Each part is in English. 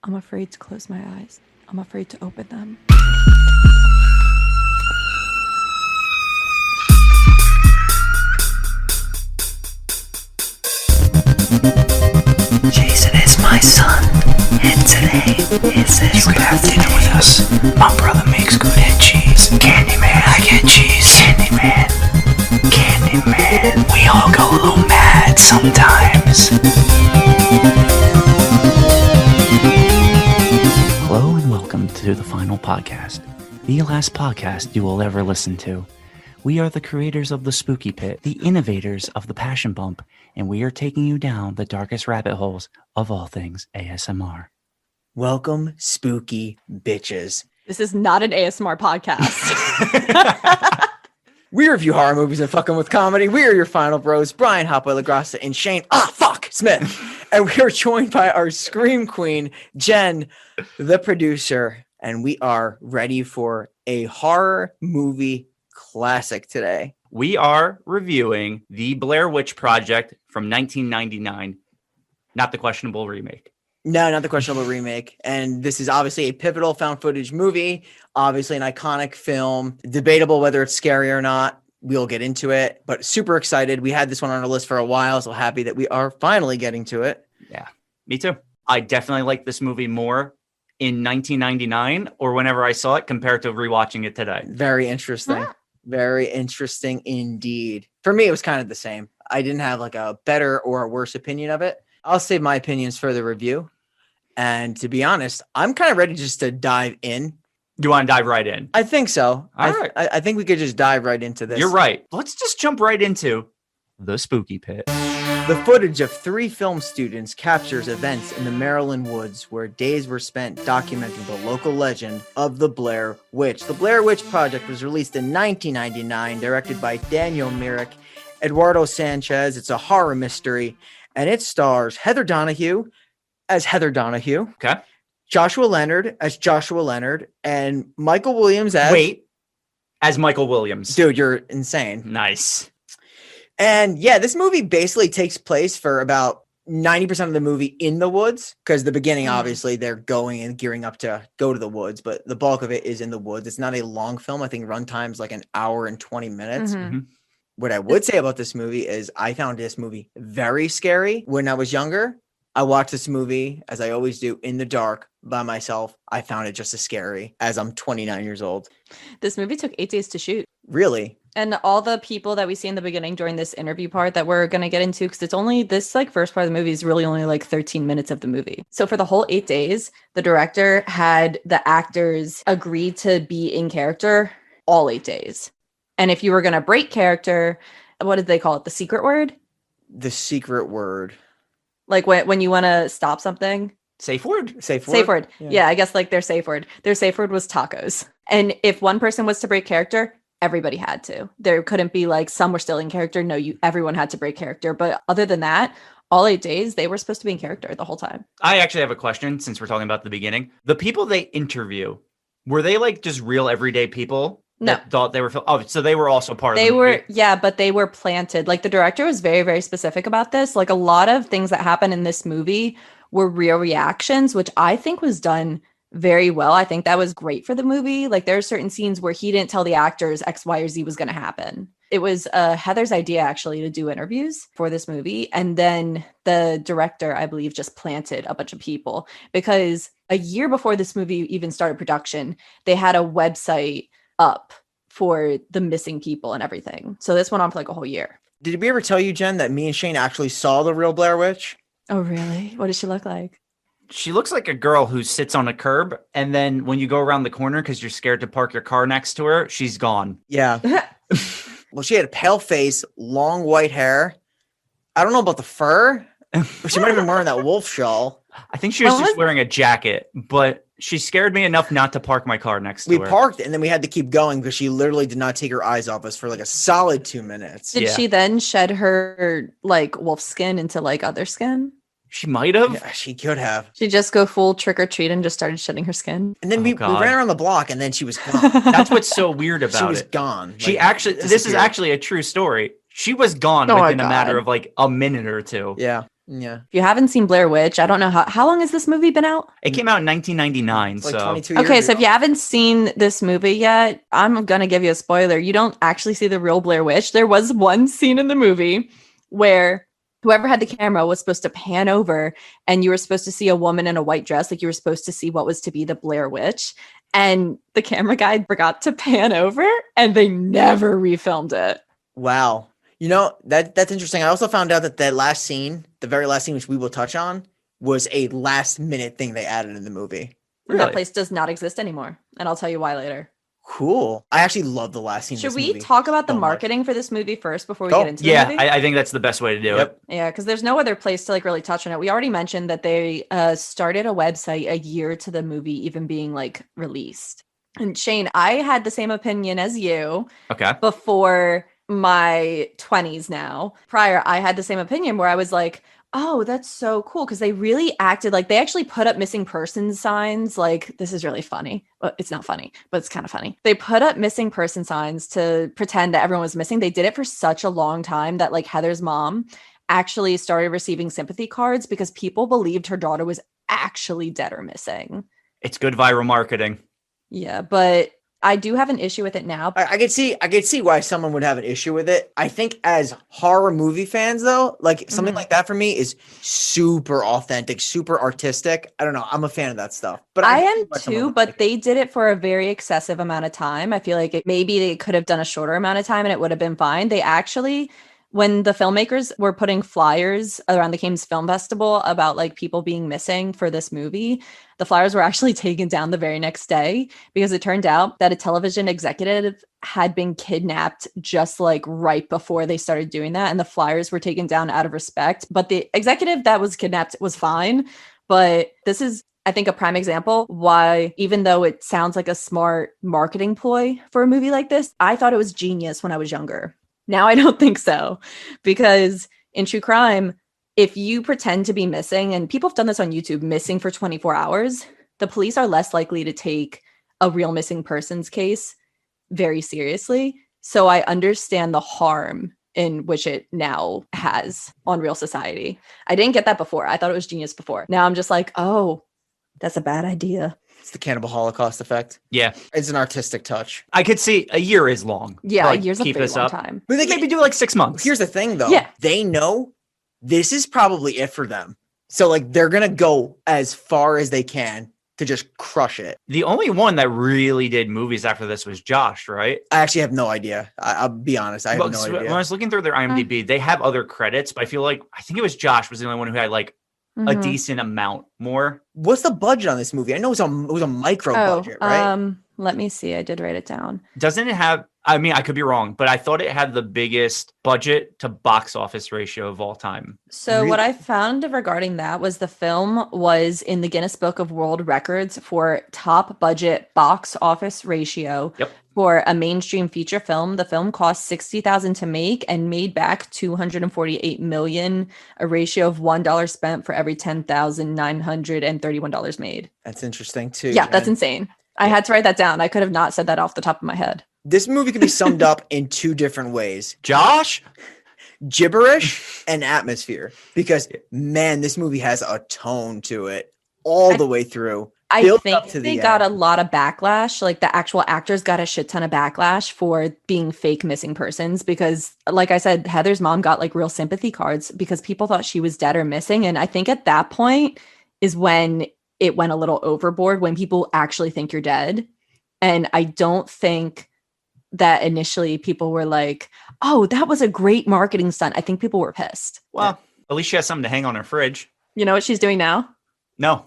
I'm afraid to close my eyes. I'm afraid to open them. Jason is my son, and today is his birthday. You could have dinner with us. My brother makes good head cheese. Candyman, I get cheese. Candyman, Candyman. We all go a little mad sometimes. Hello and welcome to the final podcast, the last podcast you will ever listen to. We are the creators of the Spooky Pit, the innovators of the Passion Bump, and we are taking you down the darkest rabbit holes of all things ASMR. Welcome, spooky bitches. This is not an ASMR podcast. We review horror movies and fucking with comedy. We are your final bros, Bryan, Hotboy LaGrassa, and Shane, Smith. And we are joined by our Scream Queen, Jen, the producer. And we are ready for a horror movie classic today. We are reviewing the Blair Witch Project from 1999, not the questionable remake. No, not the questionable remake. And this is obviously a pivotal found footage movie, obviously an iconic film, debatable whether it's scary or not. We'll get into it, but super excited. We had this one on our list for a while, so happy that we are finally getting to it. Yeah, me too. I definitely like this movie more in 1999 or whenever I saw it compared to rewatching it today. Very interesting. Very interesting indeed. For me, it was kind of the same. I didn't have like a better or a worse opinion of it. I'll save my opinions for the review. And to be honest, I'm kind of ready just to dive in. Do you want to dive right in? I think so. All right. I think we could just dive right into this. You're right. Let's just jump right into the Spooky Pit. The footage of 3 film students captures events in the Maryland woods where days were spent documenting the local legend of the Blair Witch. The Blair Witch Project was released in 1999, directed by Daniel Myrick, Eduardo Sanchez. It's a horror mystery, and it stars Heather Donahue as Heather Donahue. Okay. Joshua Leonard as Joshua Leonard, and Michael Williams as Michael Williams. Dude, you're insane. Nice. And yeah, this movie basically takes place for about 90% of the movie in the woods, because the beginning, obviously, they're going and gearing up to go to the woods, but the bulk of it is in the woods. It's not a long film. I think runtime's like an hour and 20 minutes. Mm-hmm. What I would say about this movie is I found this movie very scary when I was younger. I watched this movie, as I always do, in the dark by myself. I found it just as scary as I'm 29 years old. This movie took 8 days to shoot. Really? And all the people that we see in the beginning during this interview part that we're going to get into, because it's only this like first part of the movie is really only like 13 minutes of the movie. So for the whole 8 days, the director had the actors agree to be in character all 8 days. And if you were going to break character, what did they call it? The secret word? The secret word. Like when you want to stop something? Safe word. Safe word? Safe word. Yeah, I guess like their safe word. Their safe word was tacos. And if one person was to break character, everybody had to. There couldn't be like some were still in character. No, everyone had to break character. But other than that, all 8 days, they were supposed to be in character the whole time. I actually have a question since we're talking about the beginning. The people they interview, were they like just real everyday people? No. That thought they were so they were also part of They the were, movie. yeah, but they were planted. Like the director was very, very specific about this. Like a lot of things that happen in this movie were real reactions, which I think was done very well. I think that was great for the movie. Like there are certain scenes where he didn't tell the actors X, Y, or Z was going to happen. It was Heather's idea actually to do interviews for this movie. And then the director, I believe, just planted a bunch of people because a year before this movie even started production, they had a website up for the missing people and everything. So this went on for like a whole year. Did we ever tell you, Jen, that me and Shane actually saw the real Blair Witch? Oh, really? What does she look like? She looks like a girl who sits on a curb, and then when you go around the corner because you're scared to park your car next to her, she's gone. Yeah. Well, she had a pale face, long white hair. I don't know about the fur. She might have been wearing that wolf shawl. I think she was just wearing a jacket, but she scared me enough not to park my car next to her. We parked and then we had to keep going because she literally did not take her eyes off us for like a solid 2 minutes. Did she then shed her like wolf skin into like other skin? She might have. Yeah, she could have. She just go full trick or treat and just started shedding her skin. And then we ran around the block and then she was gone. That's what's so weird about it. She was gone. She actually, this is actually a true story. She was gone within a matter of like a minute or two. Yeah. Yeah. If you haven't seen Blair Witch, I don't know how long has this movie been out? It came out in 1999, It's like so 22 years Okay, so ago. if you haven't seen this movie yet, I'm gonna give you a spoiler. You don't actually see the real Blair Witch. There was one scene in the movie where whoever had the camera was supposed to pan over and you were supposed to see a woman in a white dress, like you were supposed to see what was to be the Blair Witch. And the camera guy forgot to pan over and they never refilmed it. Wow. You know, that's interesting. I also found out that last scene, the very last scene, which we will touch on, was a last minute thing they added in the movie. And Really? that place does not exist anymore. And I'll tell you why later. Cool. I actually love the last scene. Should of this we movie talk about the so much. marketing for this movie first before we Go. get into the yeah, movie? I think that's the best way to do it. Yeah, because there's no other place to like really touch on it. We already mentioned that they started a website a year to the movie even being like released. And Shane, I had the same opinion as you Okay. before my 20s now. Prior, I had the same opinion where I was like, oh, that's so cool. Because they really acted like they actually put up missing persons signs. Like, this is really funny. Well, it's not funny, but it's kind of funny. They put up missing person signs to pretend that everyone was missing. They did it for such a long time that like Heather's mom actually started receiving sympathy cards because people believed her daughter was actually dead or missing. It's good viral marketing. Yeah, but I do have an issue with it now. I could see why someone would have an issue with it. I think as horror movie fans, though, like something like that for me is super authentic, super artistic. I don't know. I'm a fan of that stuff. But I can am see why someone too, would but like it. they did it for a very excessive amount of time. I feel like maybe they could have done a shorter amount of time and it would have been fine. They actually, when the filmmakers were putting flyers around the Cannes Film Festival about like people being missing for this movie, the flyers were actually taken down the very next day because it turned out that a television executive had been kidnapped just like right before they started doing that. And the flyers were taken down out of respect. But the executive that was kidnapped was fine. But this is, I think, a prime example why, even though it sounds like a smart marketing ploy for a movie like this, I thought it was genius when I was younger. Now I don't think so, because in true crime, if you pretend to be missing, and people have done this on YouTube, missing for 24 hours, the police are less likely to take a real missing persons case very seriously. So I understand the harm in which it now has on real society. I didn't get that before. I thought it was genius before. Now I'm just like, oh, that's a bad idea. It's the Cannibal Holocaust effect. Yeah. It's an artistic touch. I could see a year is long. Yeah, to, a like, year's a keep very this long up. time. But they Maybe do like 6 months. Here's the thing, though. Yeah. They know this is probably it for them. So, like, they're going to go as far as they can to just crush it. The only one that really did movies after this was Josh, right? I actually have no idea. I'll be honest. I have no When idea. I was looking through their IMDb, they have other credits, but I think it was Josh was the only one who had like a Mhm. decent amount more. What's the budget on this movie? I know it was a micro budget, right? Let me see. I did write it down. Doesn't it have, I mean, I could be wrong, but I thought it had the biggest budget to box office ratio of all time. So what Really? I found regarding that was the film was in the Guinness Book of World Records for top budget box office ratio. Yep. For a mainstream feature film. The film cost $60,000 to make and made back $248 million, a ratio of $1 spent for every $10,931 made. That's interesting, too. Yeah, that's Jen. insane. I had to write that down. I could have not said that off the top of my head. This movie can be summed up in two different ways. Josh? Gibberish and atmosphere. Because, man, this movie has a tone to it all the way through. I Built think up to they the got a end. lot of backlash. Like the actual actors got a shit ton of backlash for being fake missing persons because, like I said, Heather's mom got like real sympathy cards because people thought she was dead or missing. And I think at that point is when it went a little overboard, when people actually think you're dead. And I don't think that initially people were like, oh, that was a great marketing stunt. I think people were pissed. Well, at least she has something to hang on her fridge. You know what she's doing now? No.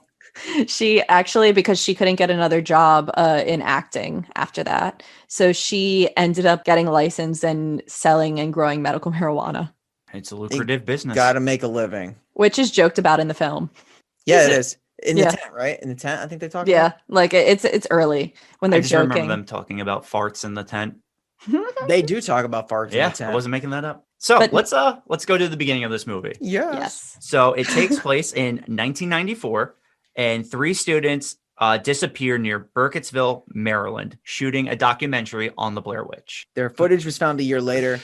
She actually, because she couldn't get another job in acting after that. So she ended up getting licensed and selling and growing medical marijuana, It's a lucrative business. Gotta make a living. which is joked about in the film. Yeah, Is it it? is. In Yeah. the tent, right? In the tent, I think they talk Yeah, about. like it's early when I they're just joking. remember them talking about farts in the tent. They do talk about farts in Yeah, the tent. I wasn't making that up. So But- let's go to the beginning of this movie. Yes. So it takes place in 1994, and 3 students disappear near Burkittsville, Maryland, shooting a documentary on the Blair Witch. Their footage was found a year later.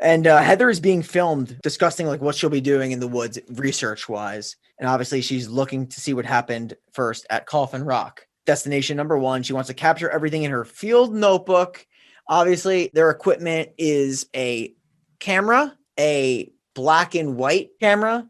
And Heather is being filmed discussing like what she'll be doing in the woods research wise. And obviously she's looking to see what happened first at Coffin Rock. Destination number 1. She wants to capture everything in her field notebook. Obviously their equipment is a camera, a black and white camera,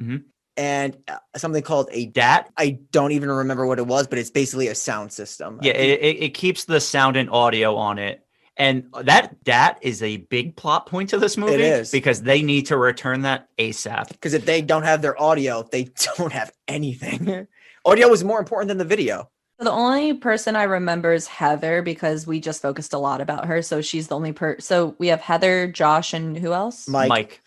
and something called a DAT. I don't even remember what it was, but it's basically a sound system. Yeah, it keeps the sound and audio on it. And that is a big plot point to this movie. It is. Because they need to return that ASAP. Because if they don't have their audio, they don't have anything. Audio is more important than the video. The only person I remember is Heather because we just focused a lot about her. So she's the only So we have Heather, Josh, and who else? Mike.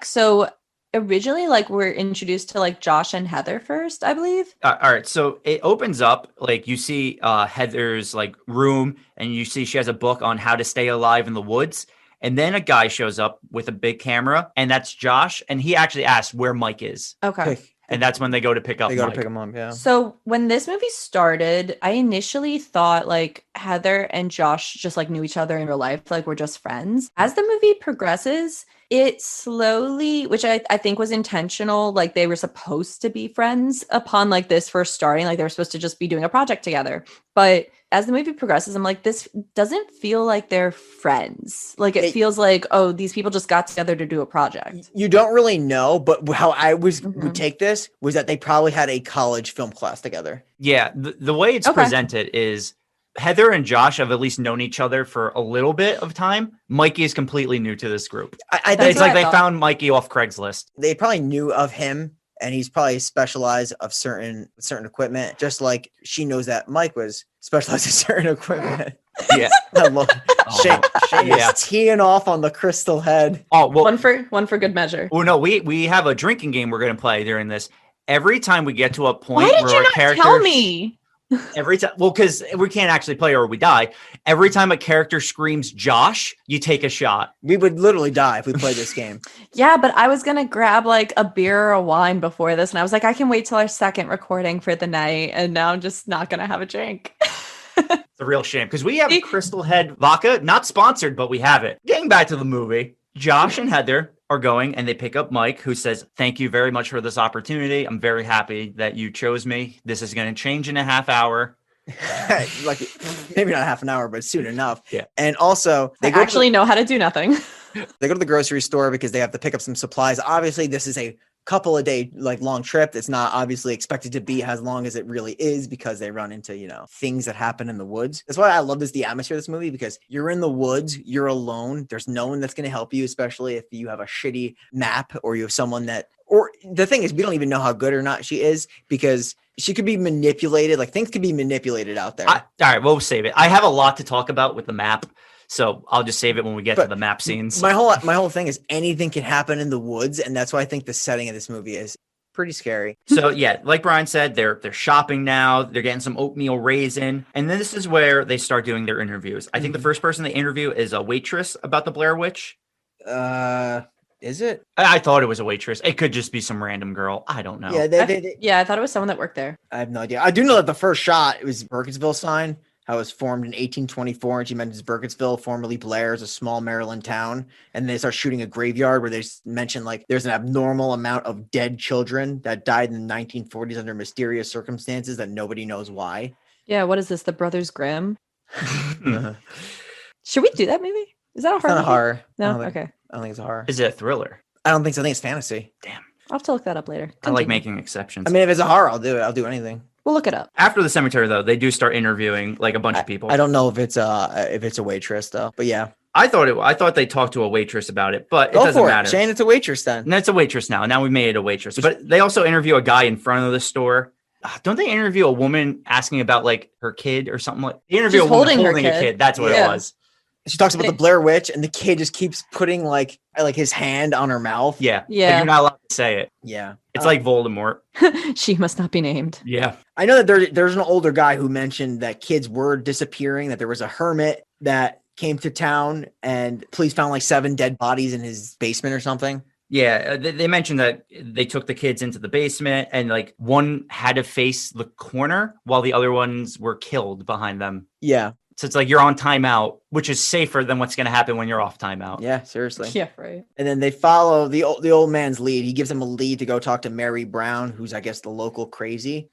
So originally, like, we're introduced to like Josh and Heather first, I believe. All right. So it opens up, like, you see Heather's like room, and you see she has a book on how to stay alive in the woods. And then a guy shows up with a big camera, and that's Josh. And he actually asks where Mike is. Okay. And that's when they go to pick up They go Mike. to pick him up, yeah. So when this movie started, I initially thought like Heather and Josh just like knew each other in real life, like we're just friends. As the movie progresses, it slowly, which I think was intentional, like they were supposed to be friends upon like this first starting, like they were supposed to just be doing a project together. But as the movie progresses, I'm like, this doesn't feel like they're friends. Like it feels like, oh, these people just got together to do a project. You don't really know, but how I would take this was that they probably had a college film class together. Yeah. The way it's presented is Heather and Josh have at least known each other for a little bit of time. Mikey is completely new to this group. I think it's like they found Mikey off Craigslist. They probably knew of him, and he's probably specialized of certain equipment, just like she knows that Mike was specialized in certain equipment. Yeah. Shane is teeing off on the crystal head. Oh, well, one for good measure. Well, no, we have a drinking game we're going to play during this. Every time we get to a point Why did where you a not character tell me? Every time, well, because we can't actually play or we die. Every time a character screams Josh, you take a shot. We would literally die if we played this game. Yeah, but I was gonna grab like a beer or a wine before this, and I was like, I can wait till our second recording for the night, and now I'm just not gonna have a drink. It's a real shame because we have Crystal Head vodka, not sponsored, but we have it. Getting back to the movie, Josh and Heather are going and they pick up Mike, who says, "Thank you very much for this opportunity. I'm very happy that you chose me. This is going to change in a half hour." Like maybe not half an hour, but soon enough. Yeah. And also they actually know how to do nothing. They go to the grocery store because they have to pick up some supplies. Obviously, this is a couple of day long trip. It's not obviously expected to be as long as it really is because they run into things that happen in the woods. That's why I love the atmosphere of this movie, because you're in the woods, you're alone, there's no one that's going to help you, especially if you have a shitty map or you have someone or the thing is, we don't even know how good or not she is because she could be manipulated. Like things could be manipulated out there. All right, we'll save it. I have a lot to talk about with the map, so I'll just save it when we get to the map scenes. My whole thing is anything can happen in the woods, and that's why I think the setting of this movie is pretty scary. So yeah, like Bryan said, they're shopping now. They're getting some oatmeal raisin, and then this is where they start doing their interviews. I think the first person they interview is a waitress about the Blair Witch. Is it? I thought it was a waitress. It could just be some random girl. I don't know. Yeah, I thought it was someone that worked there. I have no idea. I do know that the first shot, it was Burkittsville sign. How it was formed in 1824, and she mentions Burkittsville, formerly Blair, is a small Maryland town. And they start shooting a graveyard where they mention like there's an abnormal amount of dead children that died in the 1940s under mysterious circumstances that nobody knows why. Yeah, what is this? The Brothers Grimm? Should we do that movie? Is that a horror? Not a horror. No, okay. I don't think it's a horror. Is it a thriller? I don't think so. I think it's fantasy. Damn. I'll have to look that up later. I like making exceptions. I mean, if it's a horror, I'll do it. I'll do anything. We'll look it up. After the cemetery, though, they do start interviewing like a bunch of people. I don't know if it's a waitress though, but yeah. I thought they talked to a waitress about it, but it doesn't matter. Shane, it's a waitress then. And it's a waitress now. Now we made it a waitress. But they also interview a guy in front of the store. Don't they interview a woman asking about like her kid or something like? They interview a woman holding a kid. That's what it was. She talks about the Blair Witch, and the kid just keeps putting like his hand on her mouth. Yeah. Yeah. Like, you're not allowed to say it. Yeah. It's like Voldemort. She must not be named. Yeah. I know that there's an older guy who mentioned that kids were disappearing, that there was a hermit that came to town and police found like 7 dead bodies in his basement or something. Yeah, they mentioned that they took the kids into the basement and like one had to face the corner while the other ones were killed behind them. Yeah. So it's like you're on timeout, which is safer than what's going to happen when you're off timeout. Yeah, seriously. Yeah, right. And then they follow the old man's lead. He gives them a lead to go talk to Mary Brown, who's, I guess, the local crazy.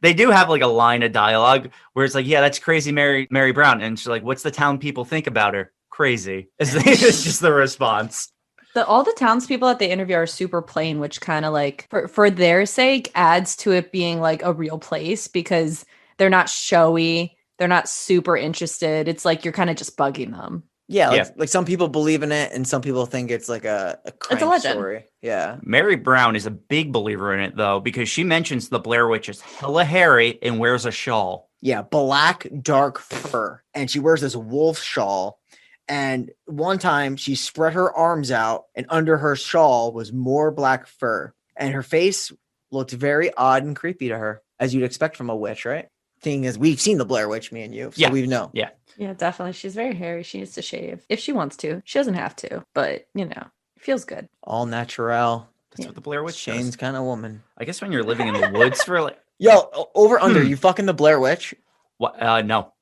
They do have like a line of dialogue where it's like, yeah, that's crazy Mary Brown. And she's like, what's the town people think about her? Crazy. It's just the response. All the townspeople that they interview are super plain, which kind of like for their sake adds to it being like a real place because they're not showy. They're not super interested. It's like you're kind of just bugging them. Yeah, like some people believe in it and some people think it's like a crank legend. story. Yeah. Mary Brown is a big believer in it, though, because she mentions the Blair Witch is hella hairy and wears a shawl. Yeah, black, dark fur. And she wears this wolf shawl. And one time she spread her arms out and under her shawl was more black fur. And her face looked very odd and creepy to her, as you'd expect from a witch, right? Thing is, we've seen the Blair Witch, me and you, so we know. Yeah. Yeah, definitely. She's very hairy. She needs to shave if she wants to. She doesn't have to, but it feels good. All natural. That's what the Blair Witch Shane's does. kind of woman. I guess when you're living in the woods for like... Yo, over under, you fucking the Blair Witch? What? No.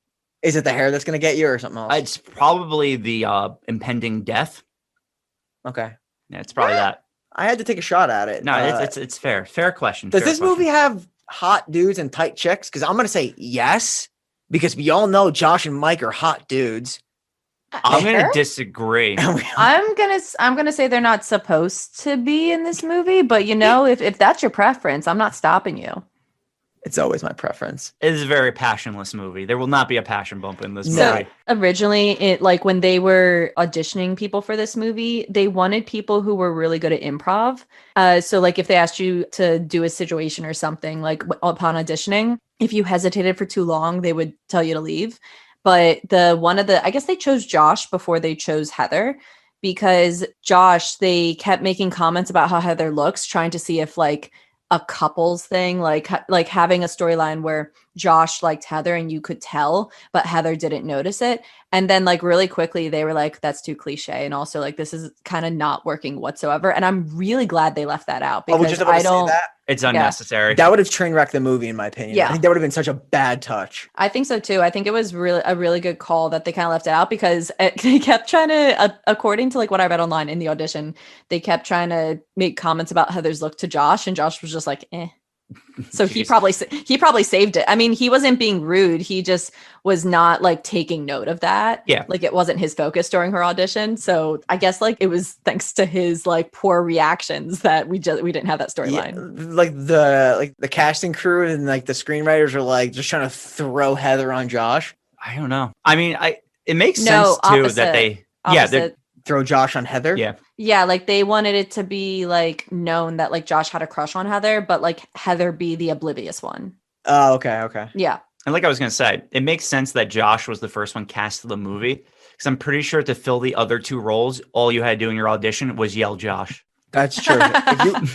Is it the hair that's going to get you or something else? It's probably the impending death. Okay. Yeah, it's probably that. I had to take a shot at it. No, it's fair. Fair question. Does Fair this question. movie have hot dudes and tight chicks? Because I'm going to say yes, because we all know Josh and Mike are hot dudes. I'm going to disagree. I'm gonna say they're not supposed to be in this movie, but if that's your preference, I'm not stopping you. It's always my preference. It is a very passionless movie. There will not be a passion bump in this No. movie. Originally, when they were auditioning people for this movie, they wanted people who were really good at improv. So like if they asked you to do a situation or something, like upon auditioning, if you hesitated for too long, they would tell you to leave. But I guess they chose Josh before they chose Heather, because Josh, they kept making comments about how Heather looks, trying to see if like a couples thing, like having a storyline where Josh liked Heather and you could tell, but Heather didn't notice it. And then like really quickly they were like, that's too cliche. And also like, this is kind of not working whatsoever. And I'm really glad they left that out because I don't, it's unnecessary. That would have train wrecked the movie in my opinion. Yeah. I think that would have been such a bad touch. I think so too. I think it was really a really good call that they kind of left it out because they kept trying to, according to like what I read online in the audition, they kept trying to make comments about Heather's look to Josh, and Josh was just like, eh. So he probably saved it. I mean, he wasn't being rude. He just was not like taking note of that. Yeah. Like it wasn't his focus during her audition. So I guess like it was thanks to his like poor reactions that we didn't have that storyline. Yeah, like the casting crew and like the screenwriters are like just trying to throw Heather on Josh. I don't know. I mean, it makes sense too that they throw Josh on Heather. Yeah. Yeah, like they wanted it to be like known that like Josh had a crush on Heather, but like Heather be the oblivious one. Oh, okay. Yeah. And like I was going to say, it makes sense that Josh was the first one cast to the movie because I'm pretty sure to fill the other two roles, all you had to do in your audition was yell Josh. That's true.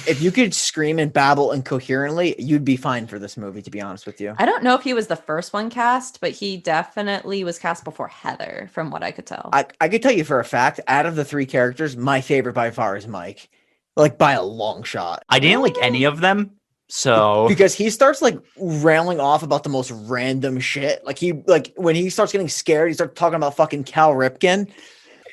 if you could scream and babble incoherently, you'd be fine for this movie, to be honest with you. I don't know if he was the first one cast, but he definitely was cast before Heather, from what I could tell. I could tell you for a fact, out of the three characters, my favorite by far is Mike. Like by a long shot. I didn't like any of them. So because he starts like railing off about the most random shit. Like when he starts getting scared, he starts talking about fucking Cal Ripken.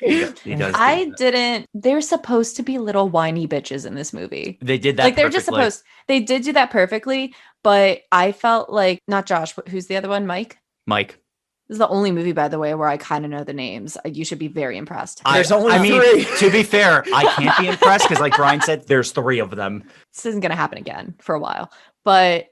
He does. They're supposed to be little whiny bitches in this movie. They did that. Like they're just supposed, they did do that perfectly, but I felt like, not Josh, who's the other one? Mike. This is the only movie, by the way, where I kind of know the names. You should be very impressed. There's only three. To be fair, I can't be impressed because like Bryan said, there's three of them. This isn't going to happen again for a while, but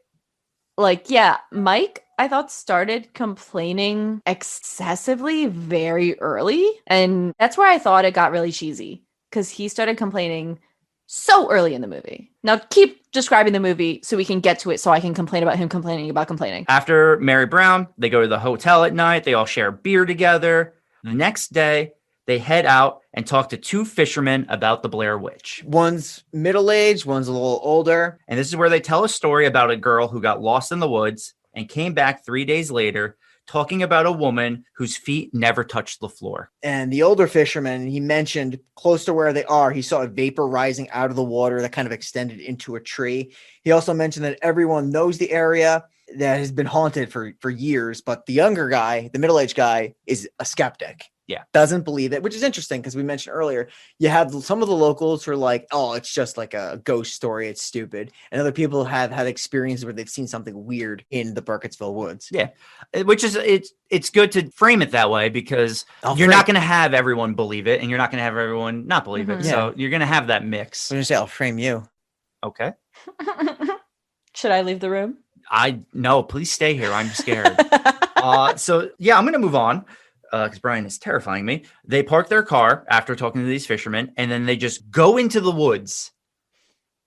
like, yeah, Mike, I thought started complaining excessively very early. And that's where I thought it got really cheesy because he started complaining so early in the movie. Now keep describing the movie so we can get to it so I can complain about him complaining about complaining. After Mary Brown, they go to the hotel at night. They all share beer together. The next day, they head out and talk to two fishermen about the Blair Witch. One's middle-aged, one's a little older. And this is where they tell a story about a girl who got lost in the woods and came back 3 days later talking about a woman whose feet never touched the floor. And the older fisherman, he mentioned close to where they are, he saw a vapor rising out of the water that kind of extended into a tree. He also mentioned that everyone knows the area that has been haunted for years, but the younger guy, the middle-aged guy, is a skeptic. Yeah. Doesn't believe it, which is interesting because we mentioned earlier, you have some of the locals who are like, oh, it's just like a ghost story. It's stupid. And other people have had experiences where they've seen something weird in the Burkittsville woods. Yeah. Which is, it's good to frame it that way because you're not going to have everyone believe it and you're not going to have everyone not believe it. So you're going to have that mix. I'm going to say, I'll frame you. Okay. Should I leave the room? No, please stay here. I'm scared. So yeah, I'm going to move on. Because Bryan is terrifying me. They park their car after talking to these fishermen, and then they just go into the woods.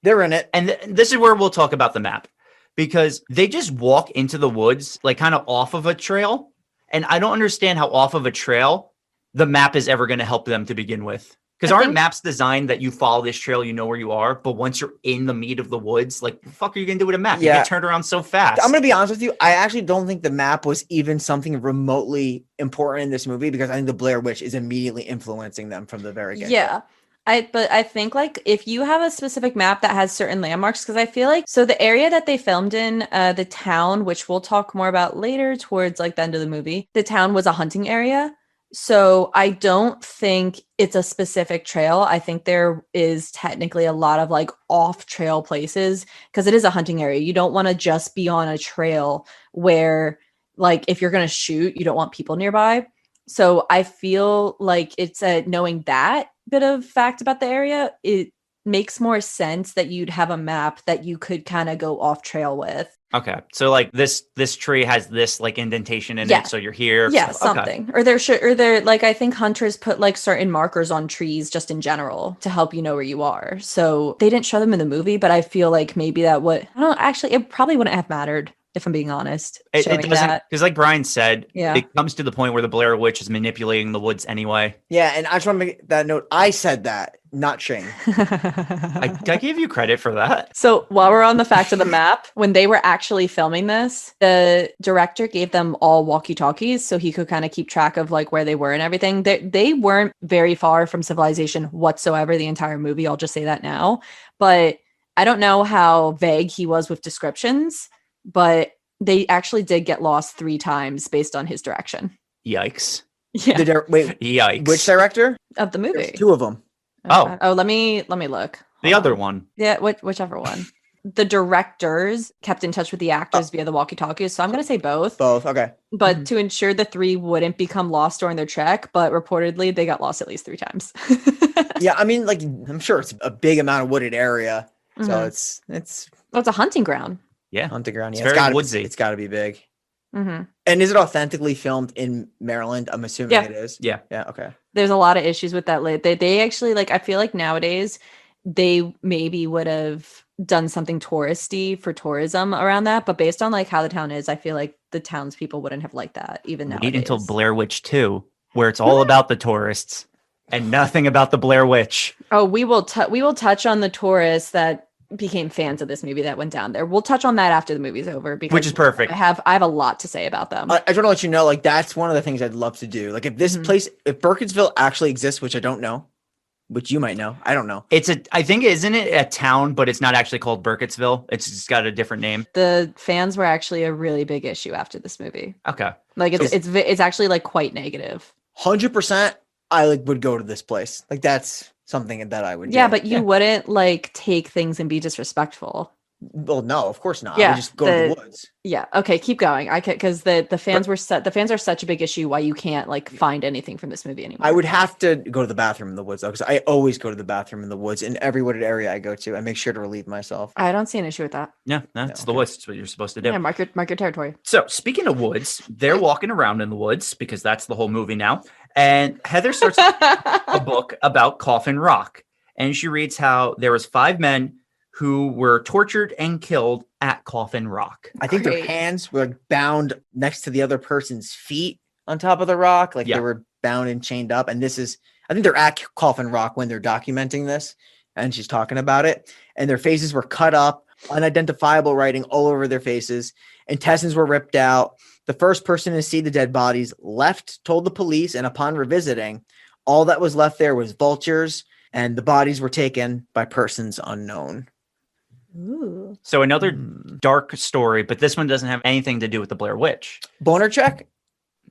They're in it. And this is where we'll talk about the map. Because they just walk into the woods, like kind of off of a trail. And I don't understand how off of a trail the map is ever going to help them to begin with. Because aren't maps designed that you follow this trail, you know where you are, but once you're in the meat of the woods, like, the fuck are you going to do with a map? Yeah. You get turned around so fast. I'm going to be honest with you. I actually don't think the map was even something remotely important in this movie because I think the Blair Witch is immediately influencing them from the very get-go. Yeah. But I think like if you have a specific map that has certain landmarks, because I feel like, so the area that they filmed in, the town, which we'll talk more about later towards like the end of the movie, the town was a hunting area. So I don't think it's a specific trail. I think there is technically a lot of like off trail places because it is a hunting area. You don't want to just be on a trail where like if you're going to shoot, you don't want people nearby. So I feel like it's knowing that bit of fact about the area, it makes more sense that you'd have a map that you could kind of go off trail with. Okay. So like this tree has this like indentation in it. So you're here. Yeah, so, something. Okay. Or they're like, I think hunters put like certain markers on trees just in general to help you know where you are. So they didn't show them in the movie, but I feel like maybe that would, I don't know, actually, it probably wouldn't have mattered if I'm being honest. It doesn't, because like Bryan said, yeah, it comes to the point where the Blair Witch is manipulating the woods anyway. Yeah, and I just want to make that note. I said that, not Shane. I gave you credit for that. So while we're on the fact of the map, when they were actually filming this, the director gave them all walkie-talkies so he could kind of keep track of like where they were and everything. They weren't very far from civilization whatsoever the entire movie. I'll just say that now. But I don't know how vague he was with descriptions, but they actually did get lost 3 times based on his direction. Yikes. Yeah. Wait, yikes. Which director? Of the movie. There's 2 of them. Okay. Oh, let me look. The other one. Yeah, whichever one. The directors kept in touch with the actors via the walkie-talkies, so I'm going to say both. Both, okay. But to ensure the 3 wouldn't become lost during their trek, but reportedly they got lost at least 3 times. Yeah, I mean, like, I'm sure it's a big amount of wooded area, so it's Well, it's a hunting ground. Yeah, hunting ground. Yeah, it's very woodsy. It's got to be big. Mm-hmm. And is it authentically filmed in Maryland? I'm assuming it is. Yeah. Yeah. Okay. There's a lot of issues with that. They actually like. I feel like nowadays they maybe would have done something touristy for tourism around that, but based on like how the town is, I feel like the townspeople wouldn't have liked that even now. Wait until Blair Witch 2, where it's all about the tourists and nothing about the Blair Witch. Oh, we will touch on the tourists that became fans of this movie that went down there. We'll touch on that after the movie's over, because which is perfect. I have a lot to say about them. I just want to let you know, like, that's one of the things I'd love to do. Like, if this place, if Burkittsville actually exists, which I don't know, which you might know, I don't know. I think, isn't it a town, but it's not actually called Burkittsville. It's just got a different name. The fans were actually a really big issue after this movie. Okay. Like it's actually like quite negative. 100% I like would go to this place. Like, that's something that I would do. Yeah, but you wouldn't like take things and be disrespectful. Well, no, of course not. Yeah, I would just go to the woods. Yeah. Okay, keep going. I can, because the fans are such a big issue why you can't like find anything from this movie anymore. I would have to go to the bathroom in the woods though, because I always go to the bathroom in the woods in every wooded area I go to. I make sure to relieve myself. I don't see an issue with that. Yeah, it's the woods. It's what you're supposed to do. Yeah, mark your territory. So speaking of woods, they're walking around in the woods because that's the whole movie now. And Heather starts a book about Coffin Rock. And she reads how there was 5 men who were tortured and killed at Coffin Rock. I think their hands were like bound next to the other person's feet on top of the rock. Like they were bound and chained up. And I think they're at Coffin Rock when they're documenting this. And she's talking about it. And their faces were cut up, unidentifiable writing all over their faces. Intestines were ripped out. The first person to see the dead bodies told the police. And upon revisiting, all that was left there was vultures. And the bodies were taken by persons unknown. Ooh. So another dark story, but this one doesn't have anything to do with the Blair Witch. Boner check?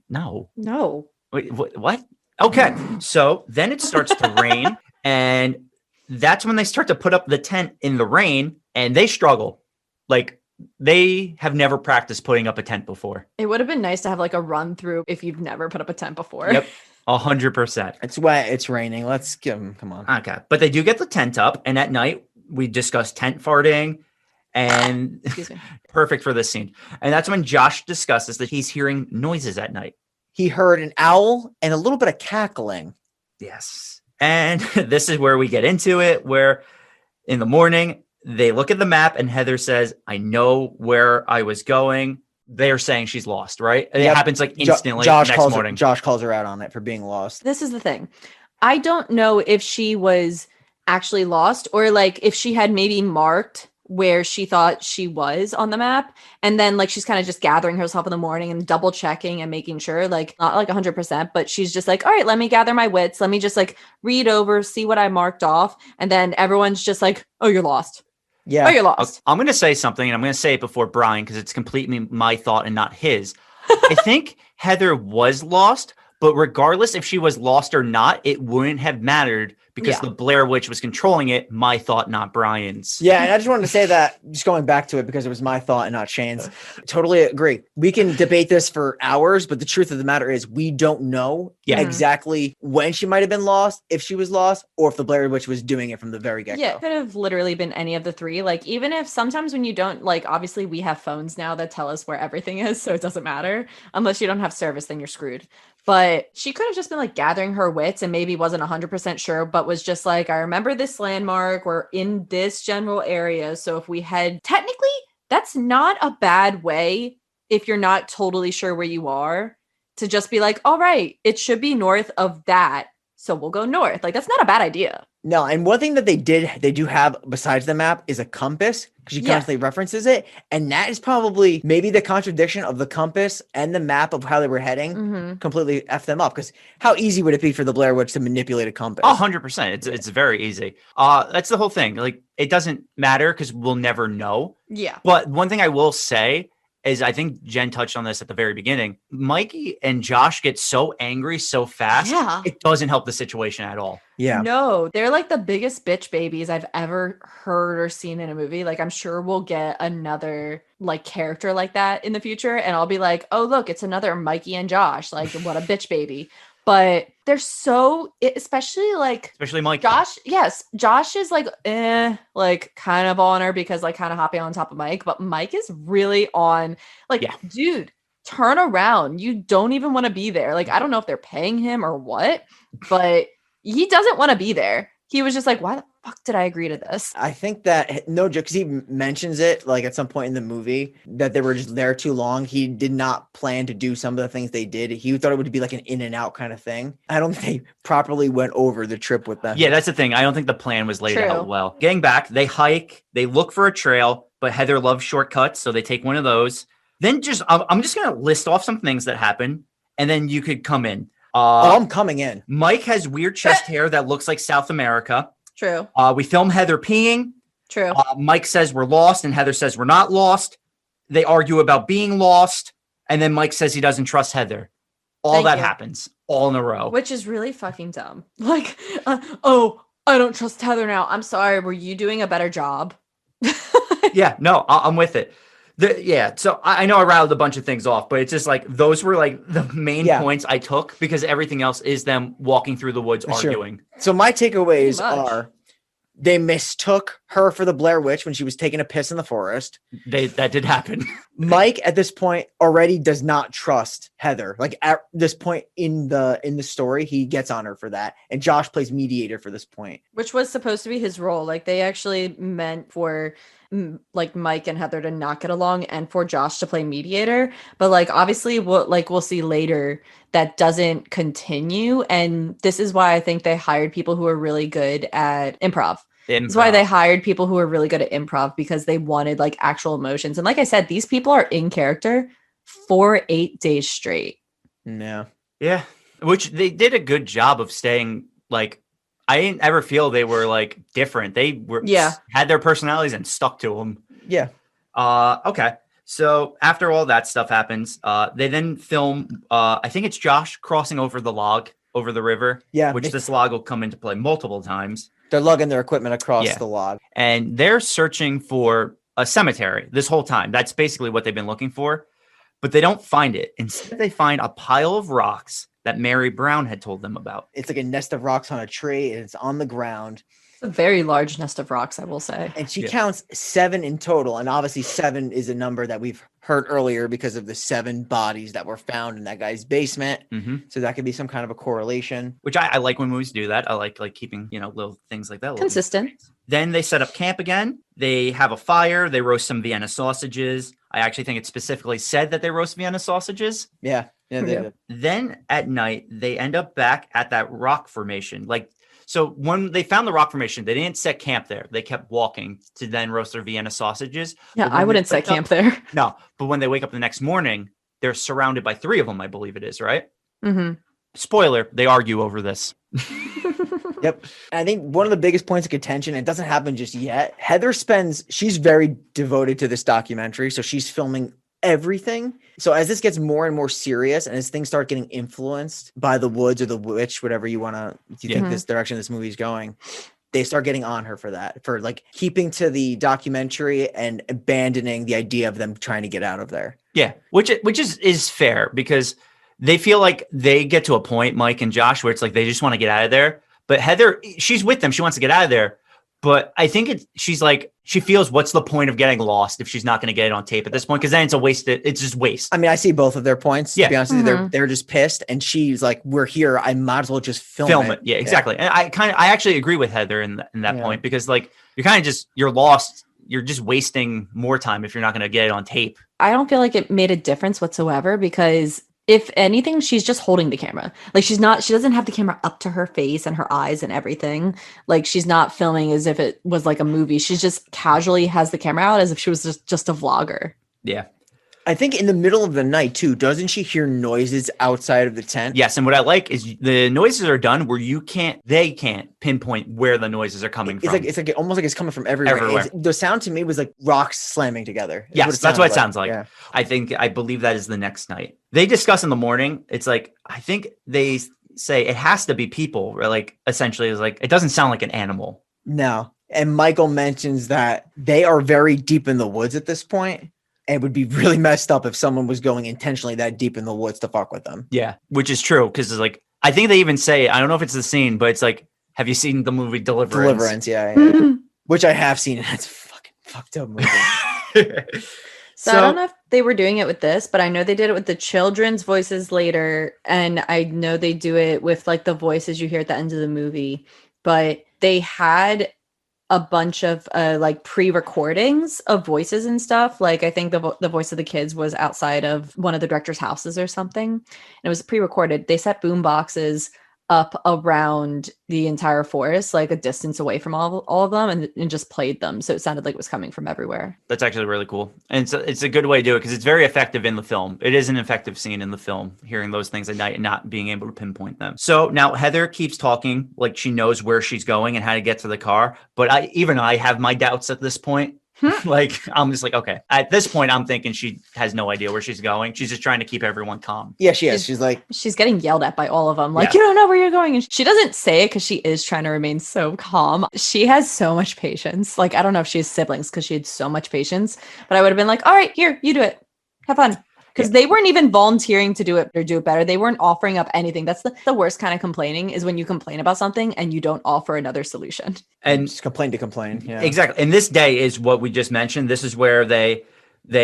No. No. Wait, what? Okay. So then it starts to rain, and that's when they start to put up the tent in the rain, and they struggle. Like, they have never practiced putting up a tent before. It would have been nice to have like a run through if you've never put up a tent before. Yep. 100%. It's wet. It's raining. Let's give them. Come on. Okay. But they do get the tent up, and at night we discuss tent farting, and Excuse me. perfect for this scene. And that's when Josh discusses that he's hearing noises at night. He heard an owl and a little bit of cackling. Yes. And this is where we get into it, where in the morning they look at the map and Heather says, I know where I was going. They're saying she's lost, right? It Yep. happens like instantly Josh next calls morning. Josh calls her out on it for being lost. This is the thing. I don't know if she was actually lost or like if she had maybe marked where she thought she was on the map. And then like she's kind of just gathering herself in the morning and double checking and making sure, like not like 100%, but she's just like, all right, let me gather my wits. Let me just like read over, see what I marked off. And then everyone's just like, oh, you're lost. Yeah. Oh, you're lost. I'm going to say something, and I'm going to say it before Bryan because it's completely my thought and not his. I think Heather was lost, but regardless if she was lost or not, it wouldn't have mattered because the Blair Witch was controlling it. My thought, not Bryan's. Yeah, and I just wanted to say that, just going back to it because it was my thought and not Shane's. Totally agree. We can debate this for hours, but the truth of the matter is we don't know exactly when she might have been lost, if she was lost, or if the Blair Witch was doing it from the very get-go. Yeah, it could have literally been any of the three. Like, even if sometimes when you don't, like, obviously we have phones now that tell us where everything is, so it doesn't matter. Unless you don't have service, then you're screwed. But she could have just been like gathering her wits and maybe wasn't 100% sure, but was just like, I remember this landmark. We're in this general area. So if we head, technically, that's not a bad way if you're not totally sure where you are to just be like, all right, it should be north of that. So we'll go north. Like, that's not a bad idea. No, and one thing that they do have besides the map is a compass because she constantly references it. And that is probably maybe the contradiction of the compass and the map of how they were heading completely F them up. Because how easy would it be for the Blair Witch to manipulate a compass? 100%. It's very easy. That's the whole thing. Like, it doesn't matter because we'll never know. Yeah. But one thing I will say is I think Jen touched on this at the very beginning. Mikey and Josh get so angry so fast. Yeah. It doesn't help the situation at all. Yeah. No, they're like the biggest bitch babies I've ever heard or seen in a movie. Like, I'm sure we'll get another like character like that in the future. And I'll be like, oh, look, it's another Mikey and Josh. Like, what a bitch baby. But they're so, especially Mikey. Josh. Yes. Josh is like, like kind of on her because like kind of hopping on top of Mike. But Mike is really on like, dude, turn around. You don't even want to be there. Like, I don't know if they're paying him or what, but he doesn't want to be there. He was just like, why the fuck did I agree to this? I think that no joke, because he mentions it like at some point in the movie that they were just there too long. He did not plan to do some of the things they did. He thought it would be like an in and out kind of thing. I don't think they properly went over the trip with them. Yeah, that's the thing. I don't think the plan was laid out well. Getting back, they hike, they look for a trail, but Heather loves shortcuts, so they take one of those. Then I'm just going to list off some things that happen, and then you could come in. I'm coming in. Mike has weird chest hair that looks like South America. True. We film Heather peeing. True. Mike says we're lost, and Heather says we're not lost. They argue about being lost, and then Mike says he doesn't trust Heather. All that happens all in a row. Which is really fucking dumb. Like, oh, I don't trust Heather now. I'm sorry. Were you doing a better job? Yeah, no, I'm with it. So I know I rattled a bunch of things off, but it's just like those were like the main points I took because everything else is them walking through the woods arguing. So my takeaways are they mistook her for the Blair Witch when she was taking a piss in the forest. That did happen. Mike at this point already does not trust Heather. Like at this point in the story, he gets on her for that. And Josh plays mediator for this point. Which was supposed to be his role. Like they actually meant for like Mike and Heather to not get along and for Josh to play mediator. But like obviously we'll see later that doesn't continue. And this is why I think they hired people who are really good at improv. That's why they hired people who are really good at improv because they wanted like actual emotions. And like I said, these people are in character for 8 days straight. Yeah. Yeah. Which they did a good job of staying like, I didn't ever feel they were like different. They were had their personalities and stuck to them. Yeah. Okay. So after all that stuff happens, they then film, I think it's Josh crossing over the log over the river. Yeah. Which this log will come into play multiple times. They're lugging their equipment across the log. And they're searching for a cemetery this whole time. That's basically what they've been looking for. But they don't find it. Instead, they find a pile of rocks that Mary Brown had told them about. It's like a nest of rocks on a tree, and it's on the ground. It's a very large nest of rocks, I will say. And she counts 7 in total. And obviously 7 is a number that we've heard earlier because of the 7 bodies that were found in that guy's basement. Mm-hmm. So that could be some kind of a correlation. Which I like when movies do that. I like keeping, little things like that. Consistent. Then they set up camp again. They have a fire. They roast some Vienna sausages. I actually think it specifically said that they roast Vienna sausages. Yeah. Then at night, they end up back at that rock formation. So when they found the rock formation, they didn't set camp there. They kept walking to then roast their Vienna sausages. Yeah, I wouldn't set camp there. No, but when they wake up the next morning, they're surrounded by 3 of them, I believe it is, right? Mm-hmm. Spoiler, they argue over this. Yep. And I think one of the biggest points of contention, it doesn't happen just yet. Heather she's very devoted to this documentary. So she's filming everything. So as this gets more and more serious and as things start getting influenced by the woods or the witch, whatever you think this direction this movie is going, they start getting on her for that, for like keeping to the documentary and abandoning the idea of them trying to get out of there. Yeah. Which is fair because they feel like they get to a point, Mike and Josh, where it's like they just want to get out of there. But Heather, she's with them. She wants to get out of there. But I think she's like, she feels what's the point of getting lost if she's not going to get it on tape at this point? Because then it's a waste. It's just waste. I mean, I see both of their points. Yeah. To be honest with you, they're just pissed. And she's like, we're here. I might as well just film it. Yeah, exactly. And I actually agree with Heather in that point because like you're kind of you're lost. You're just wasting more time if you're not going to get it on tape. I don't feel like it made a difference whatsoever because if anything, she's just holding the camera. Like she doesn't have the camera up to her face and her eyes and everything. Like she's not filming as if it was like a movie. She's just casually has the camera out as if she was just a vlogger. Yeah. I think in the middle of the night too, doesn't she hear noises outside of the tent? Yes. And what I like is the noises are done where they can't pinpoint where the noises are coming from. It's like almost like it's coming from everywhere. The sound to me was like rocks slamming together. Yes, that's what it sounds like. Yeah. I believe that is the next night. They discuss in the morning. It's like, I think they say it has to be people, or like essentially is like, it doesn't sound like an animal. No. And Michael mentions that they are very deep in the woods at this point. And it would be really messed up if someone was going intentionally that deep in the woods to fuck with them. Yeah, which is true. Because it's like, I think they even say, I don't know if it's the scene, but it's like, have you seen the movie Deliverance? Yeah. Which I have seen. And that's a fucking fucked up movie. So I don't know if they were doing it with this, but I know they did it with the children's voices later. And I know they do it with like the voices you hear at the end of the movie. But they had a bunch of like pre-recordings of voices and stuff. Like I think the voice of the kids was outside of one of the director's houses or something. And it was pre-recorded. They set boom boxes up around the entire forest, like a distance away from all of them and just played them. So it sounded like it was coming from everywhere. That's actually really cool. And it's a good way to do it because it's very effective in the film. It is an effective scene in the film, hearing those things at night and not being able to pinpoint them. So now Heather keeps talking like she knows where she's going and how to get to the car. But I have my doubts at this point. Like, I'm just like, okay. At this point, I'm thinking she has no idea where she's going. She's just trying to keep everyone calm. Yeah, she is. She's getting yelled at by all of them. Like, you don't know where you're going. And she doesn't say it because she is trying to remain so calm. She has so much patience. Like, I don't know if she has siblings because she had so much patience. But I would have been like, all right, here, you do it. Have fun. Because they weren't even volunteering to do it or do it better. They weren't offering up anything. That's the worst kind of complaining is when you complain about something and you don't offer another solution. And just complain to complain. Yeah. Exactly. And this day is what we just mentioned. This is where they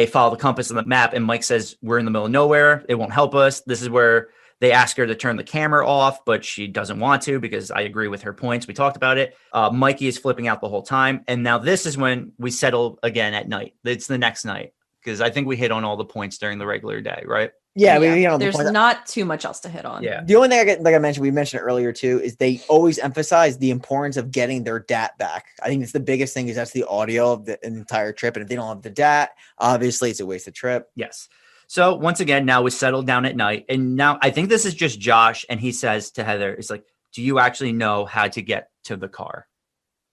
follow the compass on the map. And Mike says, we're in the middle of nowhere. It won't help us. This is where they ask her to turn the camera off, but she doesn't want to because I agree with her points. We talked about it. Mikey is flipping out the whole time. And now this is when we settle again at night. It's the next night. Because I think we hit on all the points during the regular day, right? Yeah, there's not too much else to hit on. Yeah. The only thing we mentioned it earlier too, is they always emphasize the importance of getting their DAT back. I think it's the biggest thing is that's the audio of the entire trip. And if they don't have the DAT, obviously it's a wasted trip. Yes. So once again, now we settled down at night. And now I think this is just Josh. And he says to Heather, it's like, do you actually know how to get to the car?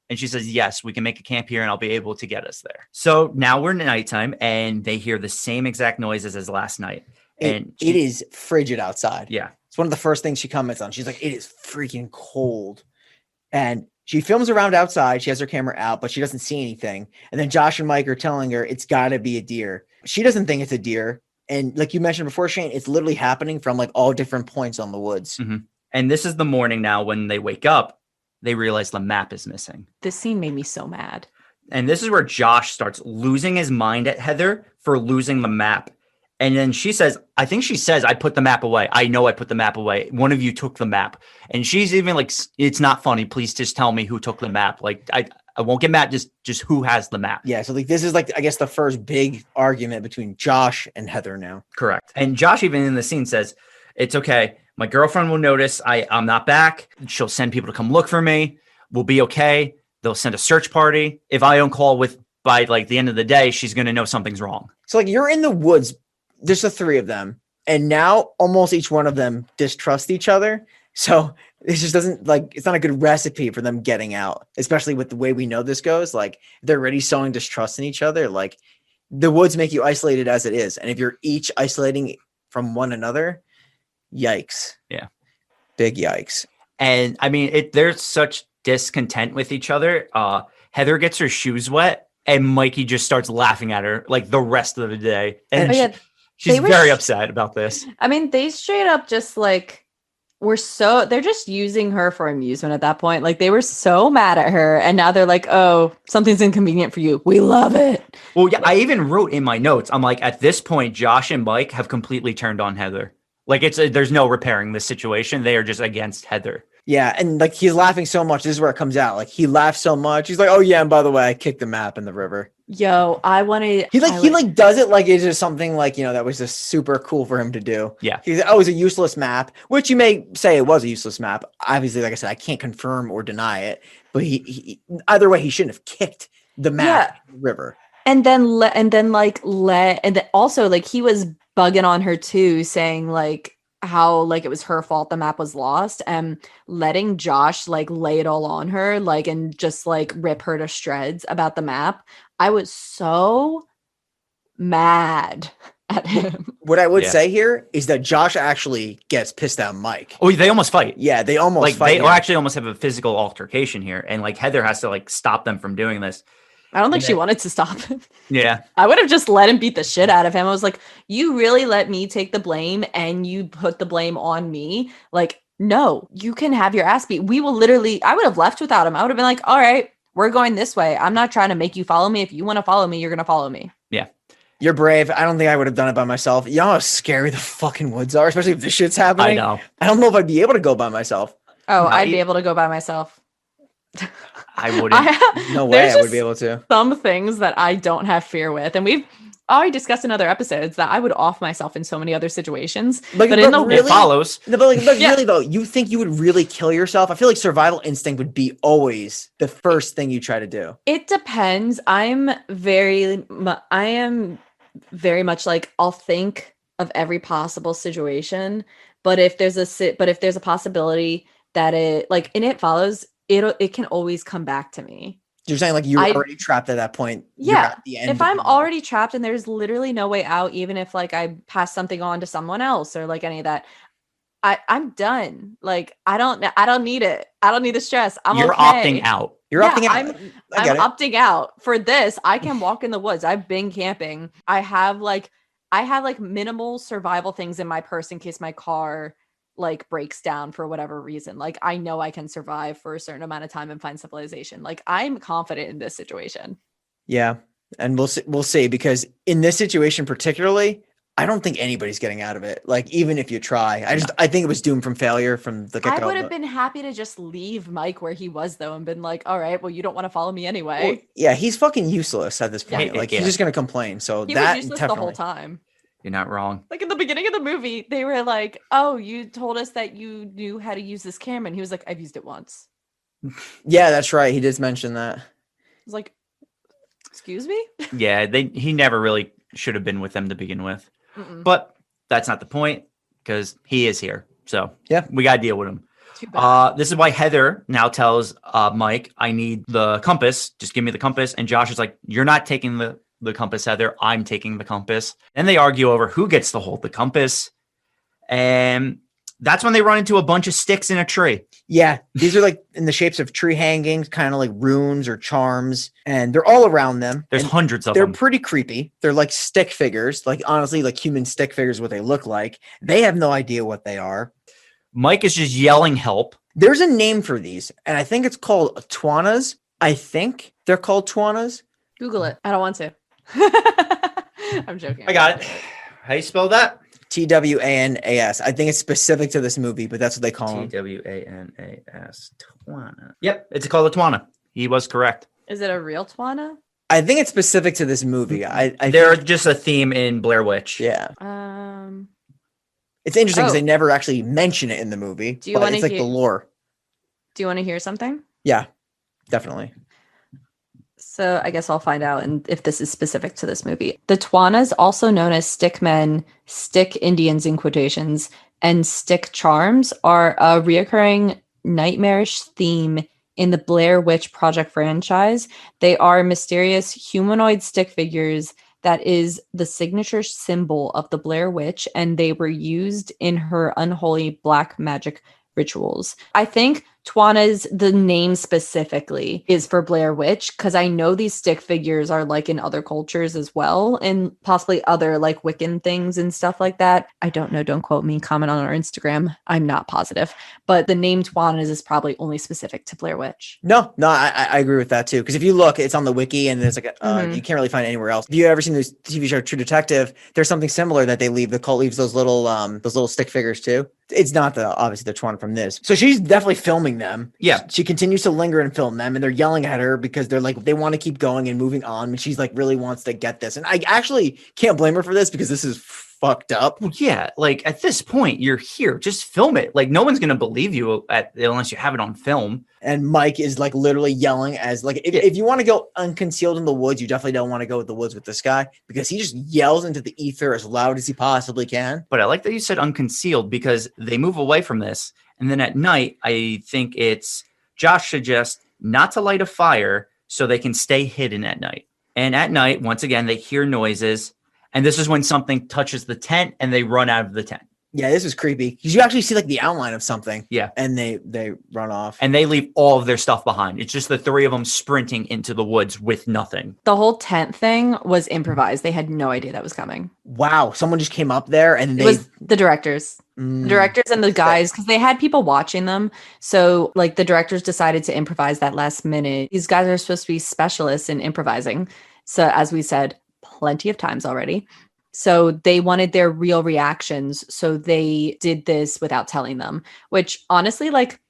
And she says, yes, we can make a camp here and I'll be able to get us there. So now we're in nighttime and they hear the same exact noises as last night. And it is frigid outside. Yeah. It's one of the first things she comments on. She's like, it is freaking cold. And she films around outside. She has her camera out, but she doesn't see anything. And then Josh and Mike are telling her it's got to be a deer. She doesn't think it's a deer. And like you mentioned before, Shane, it's literally happening from like all different points on the woods. Mm-hmm. And this is the morning now when they wake up, they realize the map is missing. This scene made me so mad. And this is where Josh starts losing his mind at Heather for losing the map. And then she says, I think she says, I put the map away. I know I put the map away. One of you took the map. And she's even like, it's not funny. Please just tell me who took the map. Like, I won't get mad. Just who has the map. Yeah. So like, this is like, I guess the first big argument between Josh and Heather now. Correct. And Josh even in the scene says, it's okay. My girlfriend will notice I'm not back. She'll send people to come look for me. We'll be okay. They'll send a search party. If I don't call by like the end of the day, she's going to know something's wrong. So like you're in the woods. There's the three of them. And now almost each one of them distrust each other. So this just doesn't like, it's not a good recipe for them getting out, especially with the way we know this goes. Like they're already sowing distrust in each other. Like the woods make you isolated as it is. And if you're each isolating from one another, yikes. Yeah. Big yikes. And I mean, there's such discontent with each other. Heather gets her shoes wet and Mikey just starts laughing at her like the rest of the day. And she's very upset about this. I mean, they straight up just like they're just using her for amusement at that point. Like they were so mad at her and now they're like, oh, something's inconvenient for you. We love it. Well, yeah, I even wrote in my notes, I'm like, at this point, Josh and Mike have completely turned on Heather. Like there's no repairing this situation. They are just against Heather. Yeah. And like, he's laughing so much. This is where it comes out. Like he laughs so much. He's like, oh yeah. And by the way, I kicked the map in the river. Yo, he does it like it's just something like, that was just super cool for him to do. Yeah. He's like, oh, it's a useless map, which you may say it was a useless map. Obviously, like I said, I can't confirm or deny it, but he either way, he shouldn't have kicked the map in the river. And then also like he was bugging on her too, saying like how like it was her fault the map was lost, and letting Josh like lay it all on her, like, and just like rip her to shreds about the map. I was so mad at him. What I would say here is that Josh actually gets pissed at Mike. Oh, they almost fight. Yeah, they almost fight. They actually almost have a physical altercation here. And like Heather has to like stop them from doing this. I don't think she wanted to stop him. Yeah. I would have just let him beat the shit out of him. I was like, you really let me take the blame and you put the blame on me? Like, no, you can have your ass beat. I would have left without him. I would have been like, all right, we're going this way. I'm not trying to make you follow me. If you want to follow me, you're going to follow me. Yeah. You're brave. I don't think I would have done it by myself. You know how scary the fucking woods are, especially if this shit's happening? I know. I don't know if I'd be able to go by myself. Oh, I'd be able to go by myself. I wouldn't. No way I would be able to. Some things that I don't have fear with. And we've already discussed in other episodes that I would off myself in so many other situations. But in the it follows. No, but really though, you think you would really kill yourself? I feel like survival instinct would be always the first thing you try to do. It depends. I am very much like, I'll think of every possible situation. But if there's a possibility that it follows, it can always come back to me. You're saying like you're already trapped at that point. Yeah. At the end if I'm already trapped and there's literally no way out, even if like I pass something on to someone else or like any of that, I'm done. Like I don't need it. I don't need the stress. You're okay. opting out. You're opting out. I'm opting out. For this, I can walk in the woods. I've been camping. I have minimal survival things in my purse in case my car like breaks down for whatever reason. Like I know I can survive for a certain amount of time and find civilization. Like I'm confident in this situation. Yeah. And we'll see, because in this situation particularly, I don't think anybody's getting out of it. Like even if you try, I think it was doomed from failure from the get-go. I would have been happy to just leave Mike where he was though and been like, all right, well, you don't want to follow me anyway. Well, yeah, he's fucking useless at this point. He's just gonna complain. So he was useless the whole time. You're not wrong. Like in the beginning of the movie, they were like, oh, you told us that you knew how to use this camera. And he was like, I've used it once. Yeah, that's right. He did mention that. I was like, excuse me? Yeah, he never really should have been with them to begin with. Mm-mm. But that's not the point, because he is here. So yeah, we got to deal with him. Too bad. This is why Heather now tells Mike, I need the compass. Just give me the compass. And Josh is like, you're not taking the compass, Heather. I'm taking the compass. And they argue over who gets to hold the compass. And that's when they run into a bunch of sticks in a tree. Yeah, these are like in the shapes of tree hangings, kind of like runes or charms, and they're all around them. There's and hundreds of they're them. pretty creepy. They're like stick figures, like honestly, like human stick figures, what they look like. They have no idea what they are. Mike is just yelling help. There's a name for these, and I think it's called twanas. I think they're called twanas. Google it. I don't want to. I'm joking. I got it. How you spell that? Twanas. I think it's specific to this movie, but that's what they call them. Twanas. Twana. Yep, it's called a twana. He was correct. Is it a real Twana? I think it's specific to this movie. They're just a theme in Blair Witch. Yeah. Um, It's interesting because they never actually mention it in the movie. Do you but it's like the lore. Do you want to hear something? Yeah, definitely. So I guess I'll find out if this is specific to this movie. The Twanas, also known as stick men, stick Indians in quotations, and stick charms, are a reoccurring nightmarish theme in the Blair Witch Project franchise. They are mysterious humanoid stick figures that is the signature symbol of the Blair Witch, and they were used in her unholy black magic rituals. I think Twana's, the name specifically, is for Blair Witch, because I know these stick figures are like in other cultures as well, and possibly other like Wiccan things and stuff like that. I don't know. Don't quote me. Comment on our Instagram. I'm not positive. But the name Twana's is probably only specific to Blair Witch. No, I agree with that too. Because if you look, it's on the wiki, and there's like you can't really find it anywhere else. If you ever seen this TV show True Detective, there's something similar that they leave. The cult leaves those little stick figures too. It's not obviously the Twana from this. So she's definitely filming them. Yeah. She continues to linger and film them, and they're yelling at her because they're like, they want to keep going and moving on. And she's like, really wants to get this. And I actually can't blame her for this because this is fucked up. Well, yeah. Like at this point, you're here. Just film it. Like no one's going to believe you unless you have it on film. And Mike is like literally yelling as like, if you want to go unconcealed in the woods, you definitely don't want to go with the woods with this guy because he just yells into the ether as loud as he possibly can. But I like that you said unconcealed because they move away from this. And then at night, I think it's Josh suggests not to light a fire so they can stay hidden at night. And at night, once again, they hear noises. And this is when something touches the tent and they run out of the tent. Yeah, this is creepy because you actually see like the outline of something. Yeah. And they run off. And they leave all of their stuff behind. It's just the three of them sprinting into the woods with nothing. The whole tent thing was improvised. They had no idea that was coming. Wow. Someone just came up there and it was the directors. The directors and the guys, because they had people watching them. So like the directors decided to improvise that last minute. These guys are supposed to be specialists in improvising. So as we said plenty of times already. So they wanted their real reactions. So they did this without telling them, which honestly, like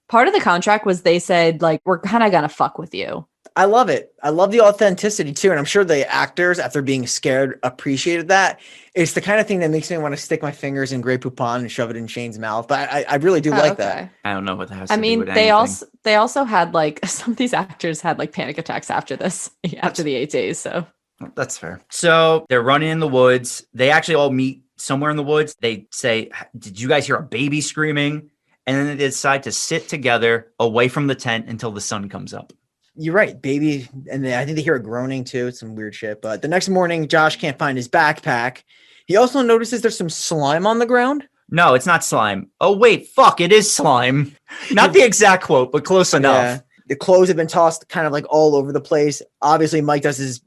part of the contract was they said, like, we're kind of going to fuck with you. I love it. I love the authenticity too. And I'm sure the actors, after being scared, appreciated that. It's the kind of thing that makes me want to stick my fingers in Grey Poupon and shove it in Shane's mouth. But I really do like that. I don't know what that has to do with they anything. they also had like some of these actors had like panic attacks after this, after the 8 days. So that's fair. So they're running in the woods. They actually all meet somewhere in the woods. They say, did you guys hear a baby screaming? And then they decide to sit together away from the tent until the sun comes up. You're right, baby. And I think they hear a groaning too. It's some weird shit. But the next morning, Josh can't find his backpack. He also notices there's some slime on the ground. No, it's not slime. Oh, wait, fuck, it is slime. Not the exact quote, but close enough. Yeah. The clothes have been tossed kind of like all over the place. Obviously, Mike does his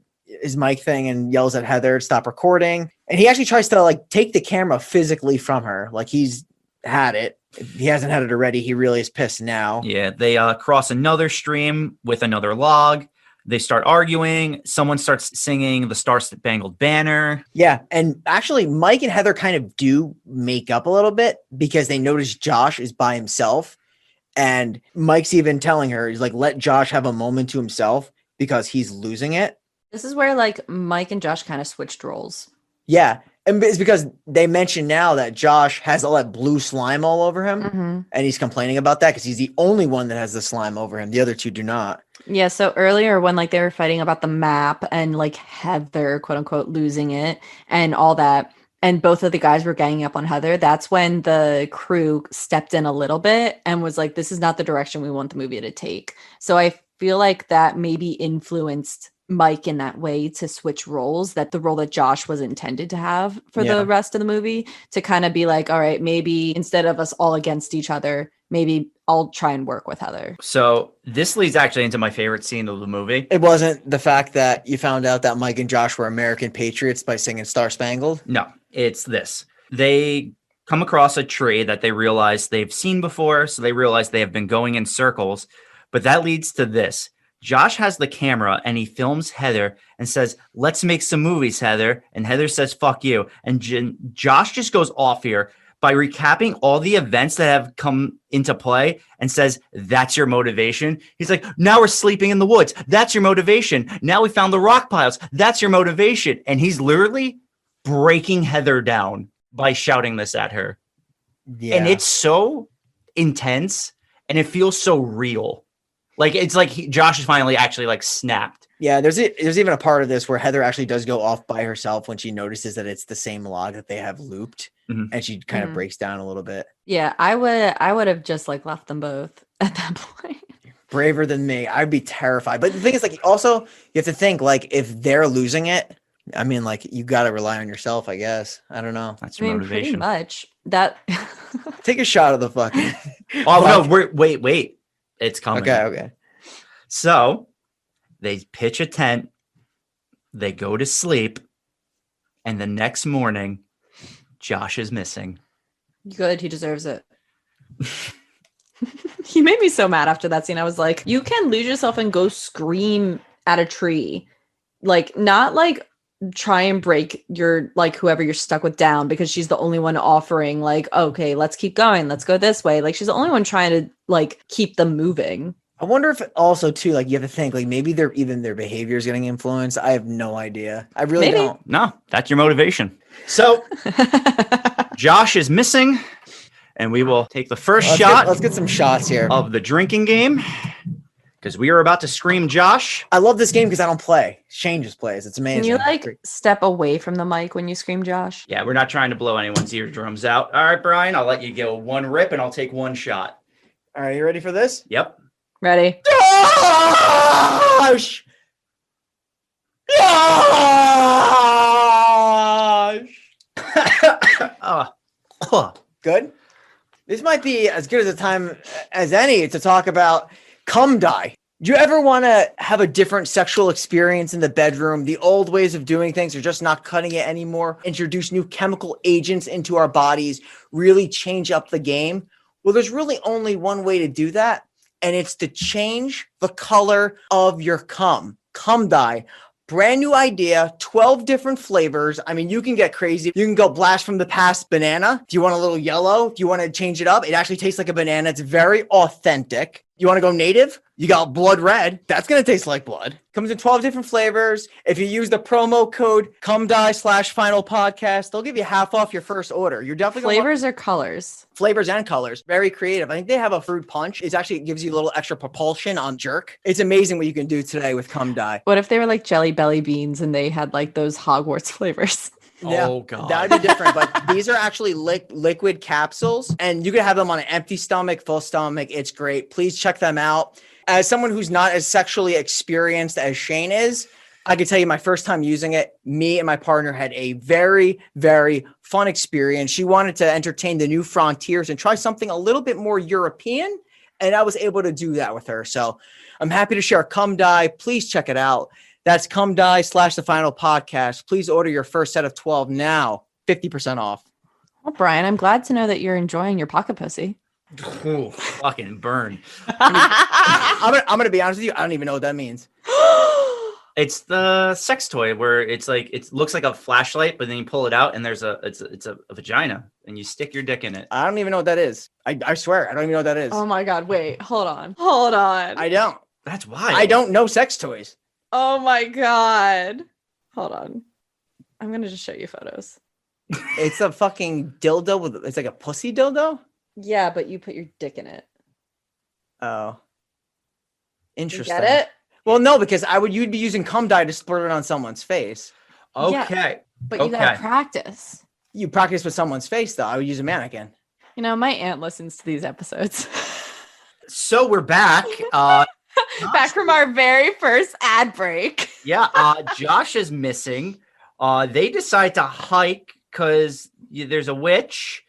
mic thing and yells at Heather to stop recording. And he actually tries to like take the camera physically from her. Like he's had it. If he hasn't had it already, he really is pissed now. Yeah, they cross another stream with another log. They start arguing. Someone starts singing the Star Spangled Banner. Yeah, and actually Mike and Heather kind of do make up a little bit because they notice Josh is by himself. And Mike's even telling her, he's like, let Josh have a moment to himself because he's losing it. this is where like Mike and Josh kind of switched roles. Yeah. And it's because they mention now that Josh has all that blue slime all over him, and he's complaining about that because he's the only one that has the slime over him. The other two do not. Yeah, so earlier when like they were fighting about the map and like Heather, quote unquote, losing it and all that, and both of the guys were ganging up on Heather, that's when the crew stepped in a little bit and was like, this is not the direction we want the movie to take. So I feel like that maybe influenced Mike in that way to switch roles, that the role that Josh was intended to have for the rest of the movie, to kind of be like, all right, maybe instead of us all against each other, maybe I'll try and work with Heather. So this leads actually into my favorite scene of the movie. It wasn't the fact that you found out that Mike and Josh were American patriots by singing Star Spangled? No, it's this. They come across a tree that they realize they've seen before, so they realize they have been going in circles, but that leads to this. Josh has the camera and he films Heather and says, let's make some movies, Heather. And Heather says, fuck you. And Josh just goes off here by recapping all the events that have come into play and says, that's your motivation. He's like, now we're sleeping in the woods. That's your motivation. Now we found the rock piles. That's your motivation. And he's literally breaking Heather down by shouting this at her. Yeah. And it's so intense and it feels so real. Like, it's like Josh is finally actually like snapped. Yeah, there's even a part of this where Heather actually does go off by herself when she notices that it's the same log that they have looped, and she kind of breaks down a little bit. Yeah, I would have just like left them both at that point. Braver than me. I'd be terrified. But the thing is, like, also you have to think, like, if they're losing it, I mean, like, you got to rely on yourself, I guess. I don't know. That's your motivation. Pretty much. That. Take a shot of the fucking. Oh no! Wait. It's coming. Okay. So they pitch a tent, they go to sleep, and the next morning, Josh is missing. Good, he deserves it. He made me so mad after that scene. I was like, you can lose yourself and go scream at a tree. Like, not like try and break your, like, whoever you're stuck with down, because she's the only one offering, like, okay, let's keep going, let's go this way. Like, she's the only one trying to like keep them moving. I wonder if also too, like, you have to think, like, maybe their behavior is getting influenced. I have no idea. I really don't. No, that's your motivation. So Josh is missing, and we will take the first shot. Let's get some shots here of the drinking game, because we are about to scream Josh. I love this game because I don't play. Shane just plays. It's amazing. Can you like step away from the mic when you scream Josh? Yeah, we're not trying to blow anyone's eardrums out. All right, Bryan, I'll let you go one rip and I'll take one shot. All right, you ready for this? Yep. Ready? Josh! Josh! Good. This might be as good as a time as any to talk about cum dye. Do you ever want to have a different sexual experience in the bedroom? The old ways of doing things are just not cutting it anymore. Introduce new chemical agents into our bodies, really change up the game. Well, there's really only one way to do that, and it's to change the color of your cum. Cum dye. Brand new idea, 12 different flavors. I mean, you can get crazy. You can go blast from the past banana. Do you want a little yellow? Do you want to change it up? It actually tastes like a banana. It's very authentic. You want to go native? You got blood red. That's going to taste like blood. Comes in 12 different flavors. If you use the promo code CUMDIE/final podcast, they'll give you half off your first order. You're definitely flavors or colors? Flavors and colors. Very creative. I think they have a fruit punch. It gives you a little extra propulsion on jerk. It's amazing what you can do today with cum dye. What if they were like Jelly Belly beans and they had like those Hogwarts flavors? Yeah, oh god, that'd be different. But these are actually liquid capsules, and you can have them on an empty stomach, full stomach. It's great. Please check them out. As someone who's not as sexually experienced as Shane is, I can tell you my first time using it, me and my partner had a very, very fun experience. She wanted to entertain the new frontiers and try something a little bit more European, and I was able to do that with her. So I'm happy to share cum dye. Please check it out. That's CUMDIE/the final podcast. Please order your first set of 12 now. 50% off. Well, Bryan, I'm glad to know that you're enjoying your pocket pussy. Ooh, fucking burn. I'm gonna be honest with you. I don't even know what that means. It's the sex toy where it's like, it looks like a flashlight, but then you pull it out and there's it's a vagina and you stick your dick in it. I don't even know what that is. I swear, I don't even know what that is. Oh my God. Wait, hold on. I don't. That's why I don't know sex toys. Oh my God. Hold on. I'm going to just show you photos. It's a fucking dildo it's like a pussy dildo? Yeah, but you put your dick in it. Oh. Interesting. You get it? Well, no, because you'd be using cum dye to squirt it on someone's face. Okay. Yeah, but you gotta practice. You practice with someone's face, though. I would use a mannequin. You know, my aunt listens to these episodes. So we're back. Back from our very first ad break. Yeah, Josh is missing. They decide to hike because there's a witch,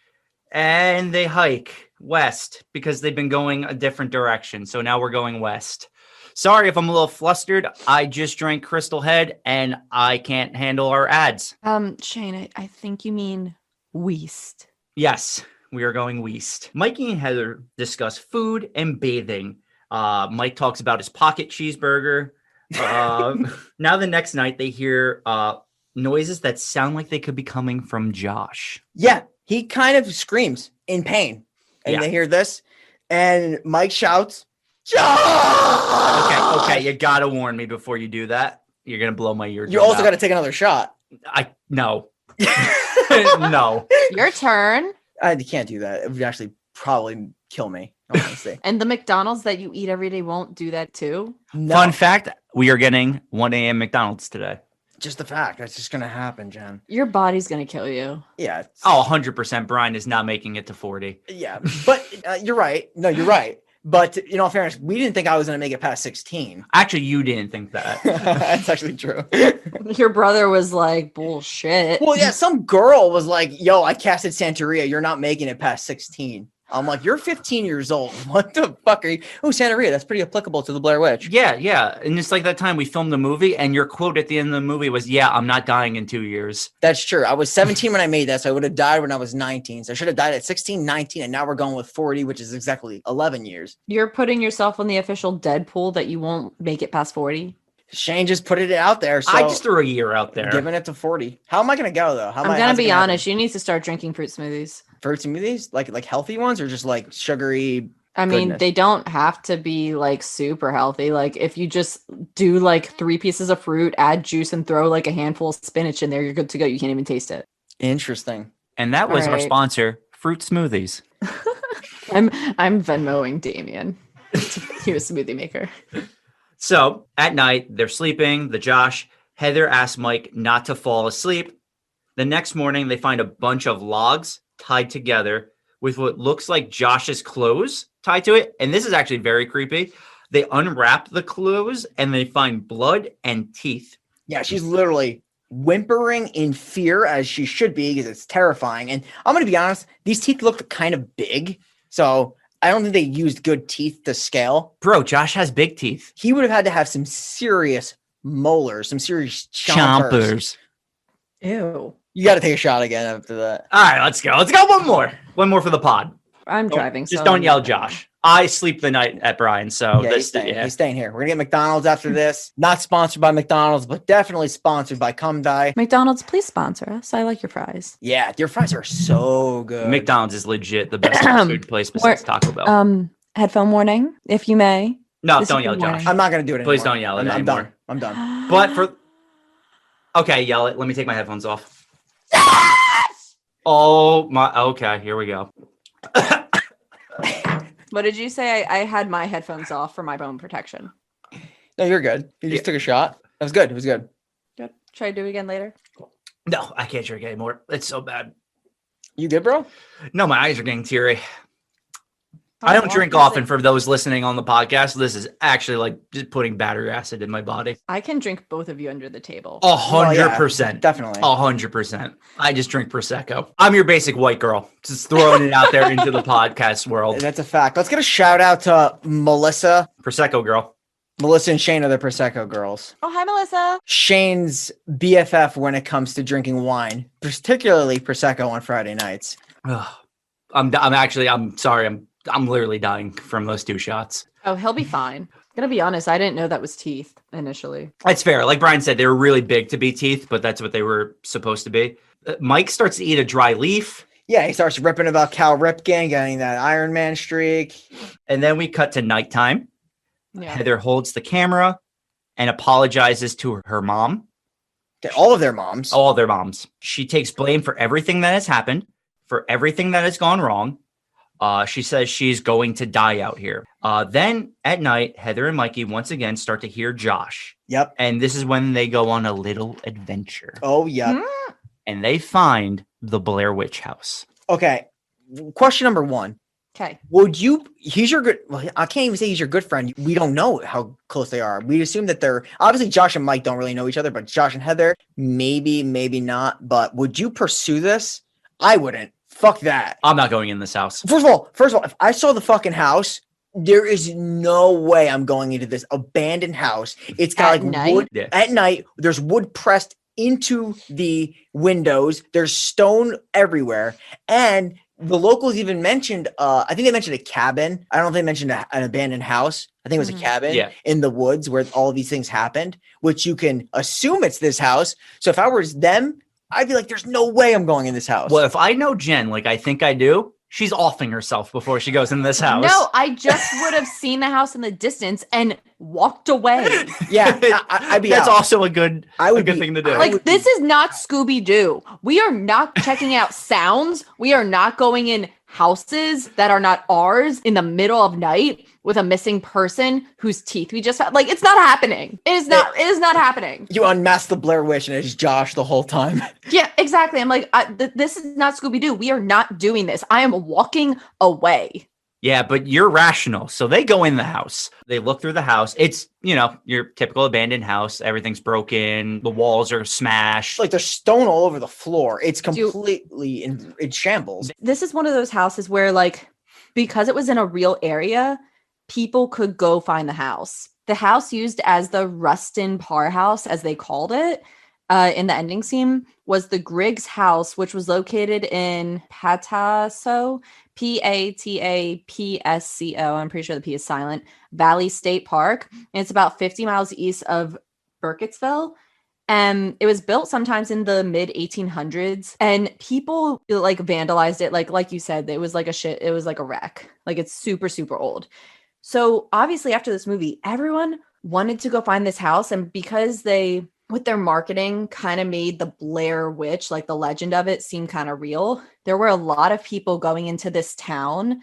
and they hike west because they've been going a different direction. So now we're going west. Sorry if I'm a little flustered. I just drank Crystal Head, and I can't handle our ads. Shane, I think you mean Weast. Yes, we are going west. Mikey and Heather discuss food and bathing. Mike talks about his pocket cheeseburger. Now the next night they hear noises that sound like they could be coming from Josh. Yeah, he kind of screams in pain. And they hear this, and Mike shouts, Josh! Okay, you gotta warn me before you do that. You're gonna blow my eardrum You also out. got to take another shot. No. No. Your turn. You can't do that. It would actually probably kill me, honestly. And the McDonald's that you eat every day won't do that too? No, Fun fact, we are getting 1 a.m. McDonald's today. just the fact. That's just going to happen, Jen. Your body's going to kill you. Yeah. Oh, 100%. Bryan is not making it to 40. Yeah, but you're right. No, you're right. But in all fairness, we didn't think I was going to make it past 16. Actually, you didn't think that. That's actually true. Your brother was like, bullshit. Well, yeah, some girl was like, yo, I casted Santeria. You're not making it past 16. I'm like, you're 15 years old. What the fuck are you? Oh, Santeria. That's pretty applicable to the Blair Witch. Yeah. And it's like that time we filmed the movie, and your quote at the end of the movie was, yeah, I'm not dying in 2 years. That's true. I was 17 when I made that, so I would have died when I was 19. So I should have died at 16, 19, and now we're going with 40, which is exactly 11 years. You're putting yourself on the official Deadpool that you won't make it past 40. Shane just put it out there. So I just threw a year out there. giving it to 40. How am I going to go, though? I'm going to be honest. You need to start drinking fruit smoothies. Fruit smoothies? Like healthy ones or just like sugary? I mean, goodness? they don't have to be like super healthy. Like if you just do like 3 pieces of fruit, add juice, and throw like a handful of spinach in there, you're good to go. You can't even taste it. Interesting. And that was All our right. sponsor, Fruit Smoothies. I'm Venmoing Damien to be a smoothie maker. So at night, they're sleeping. Heather asks Mike not to fall asleep. The next morning, they find a bunch of logs tied together with what looks like Josh's clothes tied to it. And this is actually very creepy. They unwrap the clothes and they find blood and teeth. Yeah, she's literally whimpering in fear, as she should be, because it's terrifying. And I'm going to be honest, these teeth look kind of big. So I don't think they used good teeth to scale. Bro, Josh has big teeth. He would have had to have some serious molars, some serious chompers. Ew. You got to take a shot again after that. All right, let's go. Let's go one more. One more for the pod. I'm driving. Just so don't I'm yell, not- Josh. I sleep the night at Bryan, so Yeah, he's staying here. We're going to get McDonald's after this. Not sponsored by McDonald's, but definitely sponsored by Cum Die. McDonald's, please sponsor us. I like your fries. Yeah, your fries are so good. McDonald's is legit the best fast food place besides Taco Bell. Headphone warning, if you may. No, this don't is yell, the Josh. warning. I'm not going to do it anymore. Please don't yell it I'm anymore. done. I'm done. But for okay, yell it. Let me take my headphones off. Oh my. Okay, here we go. What did you say? I had my headphones off for my bone protection. No, you're good. You just took a shot. That was good. It was good. Good. Should I do it again later? No, I can't drink anymore. It's so bad. You good, bro? No, my eyes are getting teary. I don't drink often. For those listening on the podcast, this is actually like just putting battery acid in my body. I can drink both of you under the table. 100%. Definitely. 100%. I just drink Prosecco. I'm your basic white girl. Just throwing it out there into the podcast world. That's a fact. Let's get a shout out to Melissa. Prosecco girl. Melissa and Shane are the Prosecco girls. Oh, hi, Melissa. Shane's BFF when it comes to drinking wine, particularly Prosecco on Friday nights. Ugh. I'm sorry. I'm literally dying from those 2 shots. Oh, he'll be fine. Gonna be honest, I didn't know that was teeth initially. That's fair. Like Bryan said, they were really big to be teeth, but that's what they were supposed to be. Mike starts to eat a dry leaf. Yeah, he starts ripping about Cal Ripken, getting that Iron Man streak. And then we cut to nighttime. Yeah. Heather holds the camera and apologizes to her mom. To all of their moms. All their moms. She takes blame for everything that has happened, for everything that has gone wrong. She says she's going to die out here. Then at night, Heather and Mikey once again start to hear Josh. Yep. And this is when they go on a little adventure. Oh, yep. Hmm? And they find the Blair Witch house. Okay. Question number one. Okay. He's your good, well, I can't even say he's your good friend. We don't know how close they are. We assume that they're, obviously Josh and Mike don't really know each other, but Josh and Heather, maybe not. But would you pursue this? I wouldn't. Fuck that. I'm not going in this house. First of all, if I saw the fucking house, there is no way I'm going into this abandoned house. It's got At like night? wood Yeah. at night. There's wood pressed into the windows. There's stone everywhere. And the locals even mentioned, I think they mentioned a cabin. I don't know if they mentioned an abandoned house. I think it was a cabin in the woods where all these things happened, which you can assume it's this house. So if I was them, I'd be like, there's no way I'm going in this house. Well, if I know Jen, like I think I do, she's offing herself before she goes in this house. No, I just would have seen the house in the distance and walked away. Yeah, I'd be That's out. also a good thing to do. Like, this is not Scooby-Doo. We are not checking out sounds. We are not going in houses that are not ours in the middle of night with a missing person whose teeth we just found. Like, it's not happening. It is not happening. You unmask the Blair Witch and it's Josh the whole time. Yeah, exactly. I'm like, this is not Scooby-Doo. We are not doing this. I am walking away. Yeah, but you're rational. So they go in the house. They look through the house. It's, your typical abandoned house. Everything's broken. The walls are smashed. Like there's stone all over the floor. It's completely in shambles. This is one of those houses where, like, because it was in a real area, people could go find the house. The house used as the Rustin Parr house, as they called it, in the ending scene, was the Griggs house, which was located in Pataso, Patapsco. I'm pretty sure the P is silent. Valley State Park. And it's about 50 miles east of Burkittsville. And it was built sometimes in the mid 1800s, and people like vandalized it. Like you said, it was like it was like a wreck. Like, it's super, super old. So obviously after this movie, everyone wanted to go find this house. And because they, with their marketing, kind of made the Blair Witch, like the legend of it, seem kind of real, there were a lot of people going into this town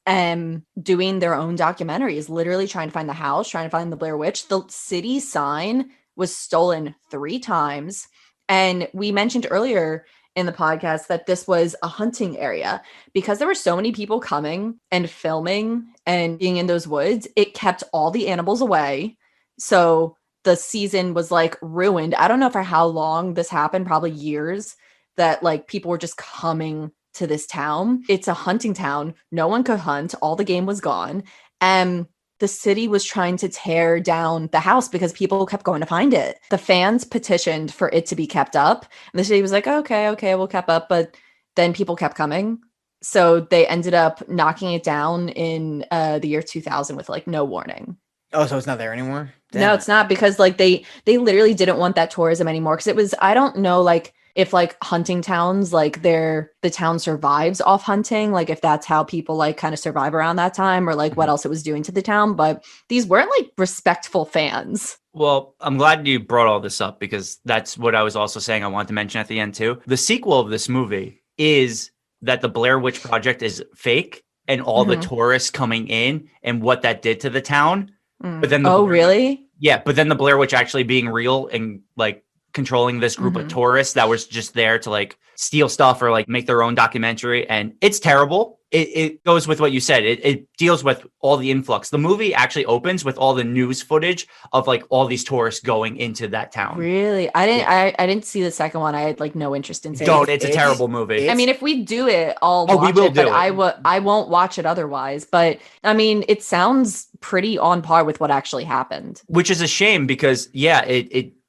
and doing their own documentaries, literally trying to find the house, trying to find the Blair Witch. The city sign was stolen 3 times. And we mentioned earlier in the podcast that this was a hunting area because there were so many people coming and filming and being in those woods. It kept all the animals away. So the season was like ruined. I don't know for how long this happened, probably years, that like people were just coming to this town. It's a hunting town. No one could hunt. All the game was gone. And the city was trying to tear down the house because people kept going to find it. The fans petitioned for it to be kept up. And the city was like, okay, we'll keep up. But then people kept coming. So they ended up knocking it down in the year 2000 with like no warning. Oh, so it's not there anymore? Damn. No, it's not, because like they literally didn't want that tourism anymore. Because it was, I don't know, like if like hunting towns, like the town survives off hunting, like if that's how people like kind of survive around that time, or like what else it was doing to the town. But these weren't like respectful fans. Well, I'm glad you brought all this up because that's what I was also saying I wanted to mention at the end too. The sequel of this movie is that the Blair Witch Project is fake and all the tourists coming in and what that did to the town. But then really? Yeah, but then the Blair Witch actually being real and like controlling this group of tourists that was just there to like steal stuff or like make their own documentary. And it's terrible. It goes with what you said. It deals with all the influx. The movie actually opens with all the news footage of like all these tourists going into that town. Really? I didn't see the second one. I had like no interest in seeing Don't. It's a terrible movie. I mean, if we do it, I'll watch it, but I won't watch it otherwise. But I mean, it sounds pretty on par with what actually happened. Which is a shame because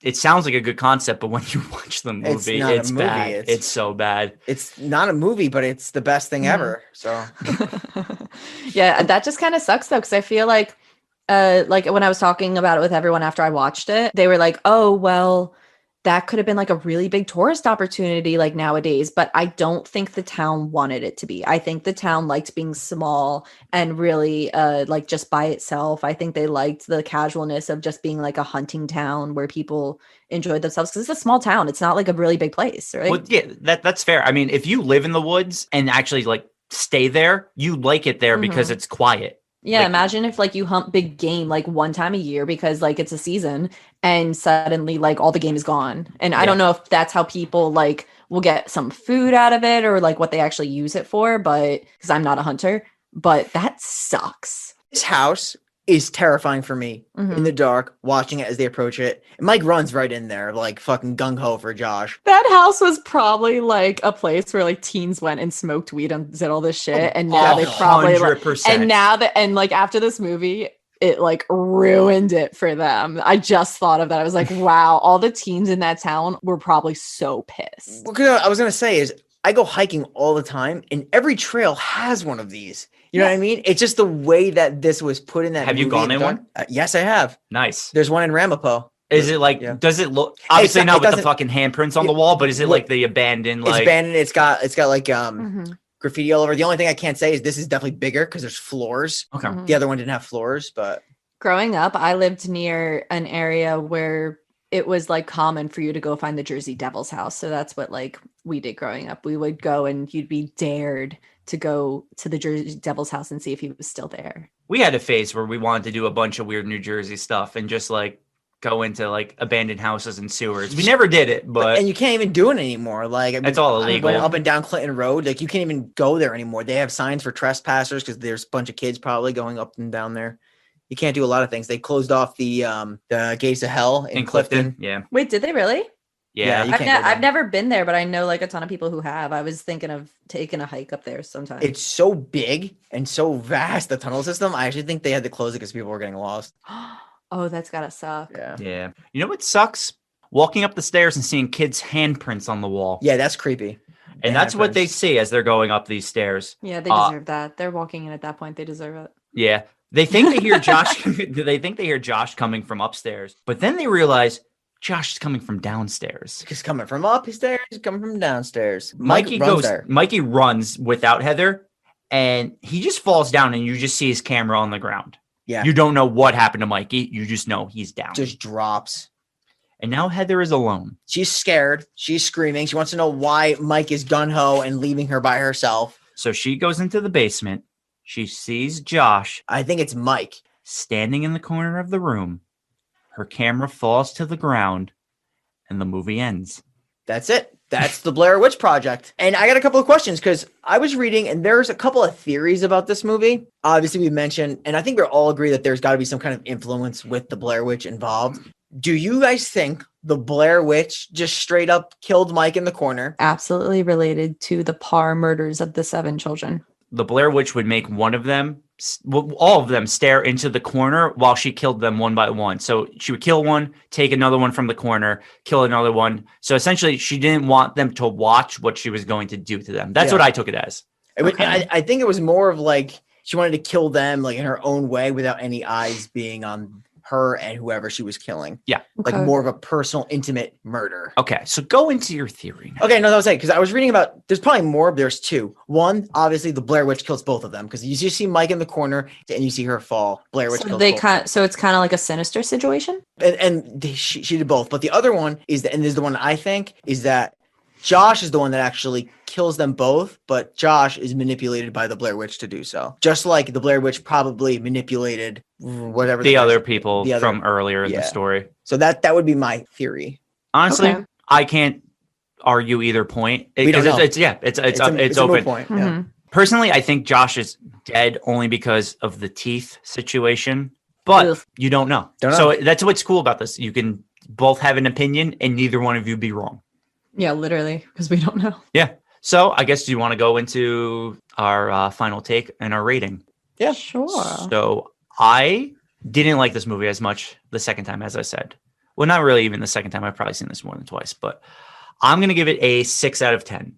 it sounds like a good concept, but when you watch the movie, it's bad. It's so bad. It's not a movie, but it's the best thing ever. So yeah, that just kind of sucks though, because I feel like when I was talking about it with everyone after I watched it, they were like, oh, well, that could have been like a really big tourist opportunity like nowadays. But I don't think the town wanted it to be. I think the town liked being small and really like just by itself. I think they liked the casualness of just being like a hunting town where people enjoyed themselves, because it's a small town. It's not like a really big place, right? Well, yeah, that's fair. I mean, if you live in the woods and actually like stay there, you like it there because it's quiet. Yeah, like, imagine if like you hunt big game like one time a year because like it's a season, and suddenly like all the game is gone. And I don't know if that's how people like we'll get some food out of it or like what they actually use it for, but because I'm not a hunter, but that sucks. This house is terrifying for me in the dark, watching it as they approach it. And Mike runs right in there, like fucking gung-ho for Josh. That house was probably like a place where like teens went and smoked weed and did all this shit. And now they probably like, 100%. and now that, and like after this movie, it like ruined it for them. I just thought of that. I was like, wow, all the teens in that town were probably so pissed. What I was going to say is I go hiking all the time and every trail has one of these. You know what I mean? It's just the way that this was put in that Have you gone in one? Yes, I have. Nice. There's one in Ramapo. Is it like, does it look, obviously not with the fucking handprints on the wall, but is it like the abandoned, like. It's abandoned. It's got like, graffiti all over. The only thing I can't say is this is definitely bigger because there's floors. Okay. The other one didn't have floors, but. Growing up, I lived near an area where it was like common for you to go find the Jersey Devil's house. So that's what like we did growing up. We would go and you'd be dared to go to the Jersey Devil's house and see if he was still there. We had a phase where we wanted to do a bunch of weird New Jersey stuff and just like go into like abandoned houses and sewers. We never did it, but and you can't even do it anymore. Like it's all illegal. Up and down Clinton Road, like you can't even go there anymore. They have signs for trespassers because there's a bunch of kids probably going up and down there. You can't do a lot of things. They closed off the gates of hell in Clifton. Yeah. Wait, did they really? Yeah. I've never been there, but I know like a ton of people who have. I was thinking of taking a hike up there sometime. It's so big and so vast, the tunnel system. I actually think they had to close it because people were getting lost. Oh, that's gotta suck. Yeah. You know what sucks? Walking up the stairs and seeing kids' handprints on the wall. Yeah, that's creepy. And that's what they see as they're going up these stairs. Yeah, they deserve that. They're walking in at that point. They deserve it. Yeah. They think they hear Josh. They think they hear Josh coming from upstairs, but then they realize Josh is coming from downstairs. He's coming from upstairs. He's coming from downstairs. Mikey runs without Heather, and he just falls down, and you just see his camera on the ground. Yeah. You don't know what happened to Mikey. You just know he's down. Just drops. And now Heather is alone. She's scared. She's screaming. She wants to know why Mike is gun-ho and leaving her by herself. So she goes into the basement. She sees Josh. I think it's Mike. Standing in the corner of the room. Her camera falls to the ground, and the movie ends. That's it. That's the Blair Witch Project. And I got a couple of questions because I was reading and there's a couple of theories about this movie. Obviously, we mentioned, and I think we all agree that there's got to be some kind of influence with the Blair Witch involved. Do you guys think the Blair Witch just straight up killed Mike in the corner? Absolutely related to the Parr murders of the 7 children. The Blair Witch would make one of them, all of them, stare into the corner while she killed them one by one. So she would kill one, take another one from the corner, kill another one. So essentially, she didn't want them to watch what she was going to do to them. That's what I took it as. I think it was more of like she wanted to kill them like in her own way without any eyes being on her and whoever she was killing. Yeah. Like more of a personal, intimate murder. Okay. So go into your theory now. Okay. No, that was it. Because I was reading about, there's probably more. There's 2. One, obviously the Blair Witch kills both of them because you just see Mike in the corner and you see her fall. Blair Witch kills both. So it's kind of like a sinister situation. She did both. But the other one is and this is the one I think is that Josh is the one that actually kills them both, but Josh is manipulated by the Blair Witch to do so. Just like the Blair Witch probably manipulated whatever the other people from earlier in the story. So that would be my theory. Honestly, I can't argue either point because it's open. Point. Mm-hmm. Yeah. Personally, I think Josh is dead only because of the teeth situation, but you don't know. So that's what's cool about this. You can both have an opinion and neither one of you be wrong. Yeah, literally, because we don't know. Yeah. So I guess do you want to go into our final take and our rating? Yeah, sure. So I didn't like this movie as much the second time, as I said. Well, not really even the second time. I've probably seen this more than twice, but I'm going to give it a 6 out of 10.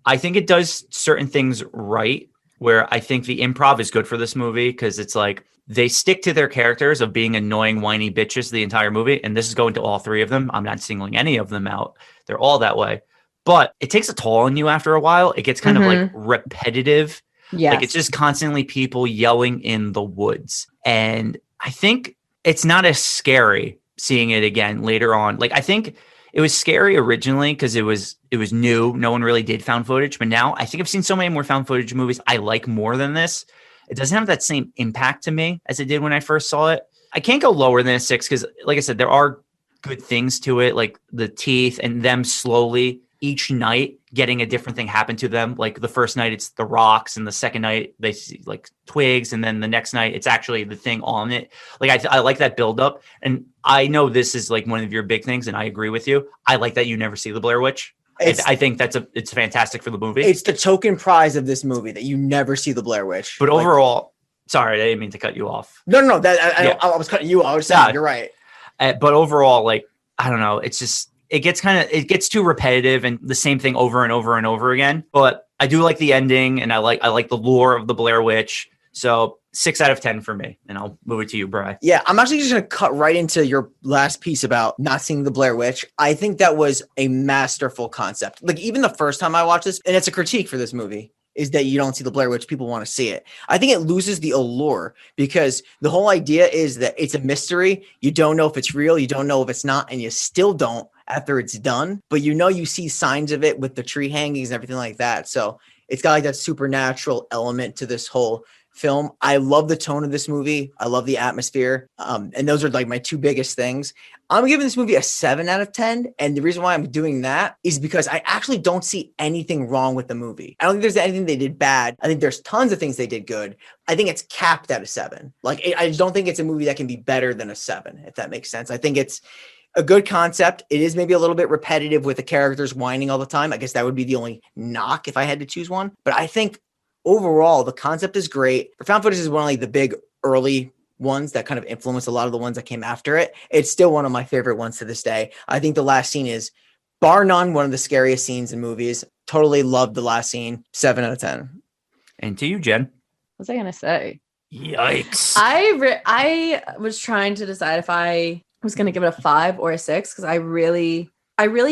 I think it does certain things right, where I think the improv is good for this movie because it's like they stick to their characters of being annoying, whiny bitches the entire movie. And this is going to all 3 of them. I'm not singling any of them out. They're all that way. But it takes a toll on you after a while. It gets kind of like repetitive. Yeah. Like it's just constantly people yelling in the woods. And I think it's not as scary seeing it again later on. Like I think it was scary originally because it was new. No one really did found footage. But now I think I've seen so many more found footage movies I like more than this. It doesn't have that same impact to me as it did when I first saw it. I can't go lower than a 6 because, like I said, there are good things to it, like the teeth and them slowly each night getting a different thing happen to them. Like the first night it's the rocks, and the second night they see like twigs, and then the next night it's actually the thing on it. Like I like that buildup, and I know this is like one of your big things, and I agree with you. I like that you never see the Blair Witch. I think it's fantastic for the movie. It's the token prize of this movie that you never see the Blair Witch. But overall, sorry, I didn't mean to cut you off. No. I was cutting you off. I was saying, you're right. But overall, like, I don't know. It's just, it gets too repetitive and the same thing over and over and over again. But I do like the ending, and I like the lore of the Blair Witch. So 6 out of 10 for me. And I'll move it to you, Bryan. Yeah, I'm actually just going to cut right into your last piece about not seeing the Blair Witch. I think that was a masterful concept. Like, even the first time I watched this, and it's a critique for this movie, is that you don't see the Blair Witch. People want to see it. I think it loses the allure because the whole idea is that it's a mystery. You don't know if it's real. You don't know if it's not. And you still don't after it's done. But you see signs of it with the tree hangings and everything like that. So it's got like that supernatural element to this whole film. I love the tone of this movie. I love the atmosphere. And those are like my two biggest things. I'm giving this movie a 7 out of 10. And the reason why I'm doing that is because I actually don't see anything wrong with the movie. I don't think there's anything they did bad. I think there's tons of things they did good. I think it's capped at a 7. Like, I just don't think it's a movie that can be better than a 7, if that makes sense. I think it's a good concept. It is maybe a little bit repetitive with the characters whining all the time. I guess that would be the only knock if I had to choose one. But I think overall, the concept is great. The found footage is one of like the big early ones that kind of influenced a lot of the ones that came after it. It's still one of my favorite ones to this day. I think the last scene is, bar none, one of the scariest scenes in movies. Totally loved the last scene. 7 out of 10. And to you, Jen. What was I gonna say? Yikes. I was trying to decide if I was gonna give it a 5 or a 6 because I really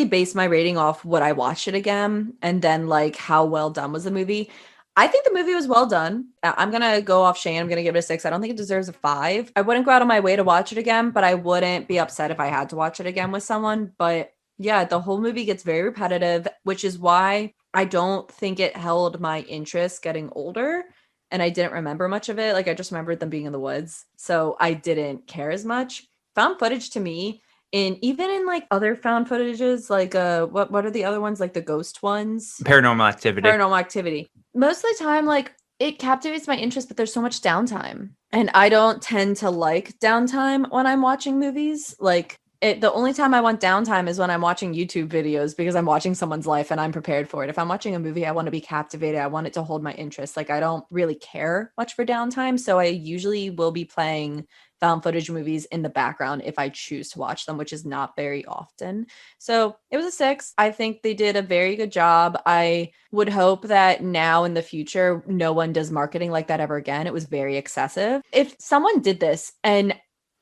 based my rating off what I watched it again and then like how well done was the movie. I think the movie was well done. I'm going to go off Shane. I'm going to give it a 6. I don't think it deserves a 5. I wouldn't go out of my way to watch it again, but I wouldn't be upset if I had to watch it again with someone. But yeah, the whole movie gets very repetitive, which is why I don't think it held my interest getting older. And I didn't remember much of it. Like, I just remembered them being in the woods. So I didn't care as much. Found footage to me, even in like other found footages, like what are the other ones, like the ghost ones? Paranormal Activity. Most of the time, like, it captivates my interest, but there's so much downtime. And I don't tend to like downtime when I'm watching movies. Like, the only time I want downtime is when I'm watching YouTube videos because I'm watching someone's life and I'm prepared for it. If I'm watching a movie, I want to be captivated. I want it to hold my interest. Like, I don't really care much for downtime. So I usually will be playing found footage movies in the background if I choose to watch them, which is not very often. So it was a 6. I think they did a very good job. I would hope that now in the future, no one does marketing like that ever again. It was very excessive. If someone did this, and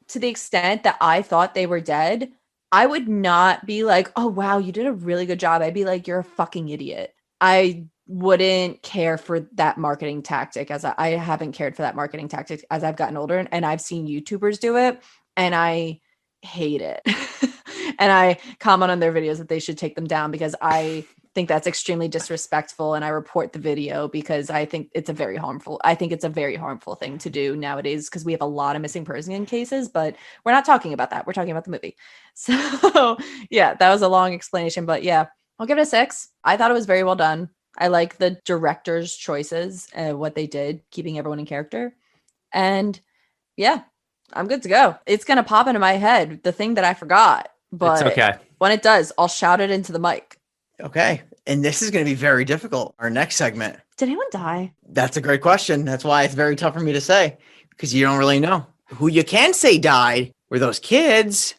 to the extent that I thought they were dead, I would not be like, oh, wow, you did a really good job. I'd be like, you're a fucking idiot. I wouldn't care for that marketing tactic, as I haven't cared for that marketing tactic as I've gotten older, and I've seen YouTubers do it and I hate it. And I comment on their videos that they should take them down because I think that's extremely disrespectful, and I report the video because I think it's a very harmful thing to do nowadays because we have a lot of missing person cases, but we're not talking about that. We're talking about the movie. So yeah, that was a long explanation, but yeah, I'll give it a 6. I thought it was very well done. I like the director's choices, what they did, keeping everyone in character. And yeah, I'm good to go. It's going to pop into my head, the thing that I forgot. But it's okay. When it does, I'll shout it into the mic. Okay. And this is going to be very difficult. Our next segment. Did anyone die? That's a great question. That's why it's very tough for me to say because you don't really know. Who you can say died were those kids.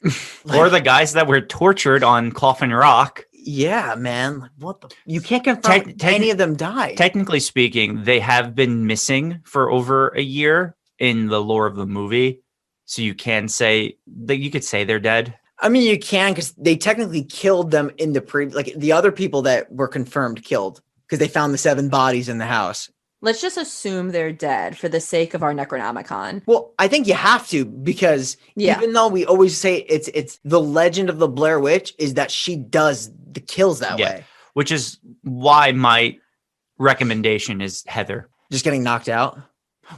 Or the guys that were tortured on Coffin Rock. Yeah, man. What the? You can't confirm any of them died. Technically speaking, they have been missing for over a year in the lore of the movie. So you can say that you could say they're dead. I mean, you can because they technically killed them in the the other people that were confirmed killed because they found the 7 bodies in the house. Let's just assume they're dead for the sake of our Necronomicon. Well, I think you have to because even though we always say it's the legend of the Blair Witch is that she does the kills that way. Which is why my recommendation is Heather. Just getting knocked out?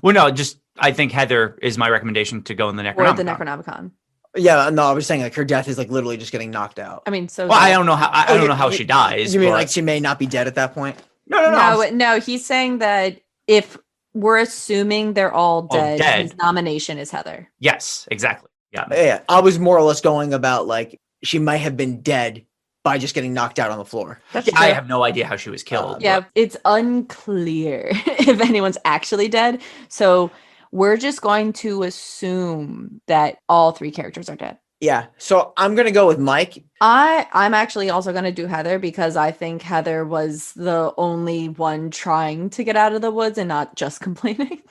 Well, no, I think Heather is my recommendation to go in the Necronomicon. Or the Necronomicon. Yeah, no, I was saying like her death is like literally just getting knocked out. I mean, so Well, I don't know how I don't know how she dies. You mean but- like she may not be dead at that point? no, he's saying that if we're assuming they're all dead, dead. his nomination is Heather. Yes, exactly. Yeah. Yeah, I was more or less going about like she might have been dead by just getting knocked out on the floor. That's I true. have no idea how she was killed. Yeah, it's unclear if anyone's actually dead. So we're just going to assume that all 3 characters are dead. Yeah, so I'm gonna go with Mike. I'm actually also going to do Heather because I think Heather was the only one trying to get out of the woods and not just complaining.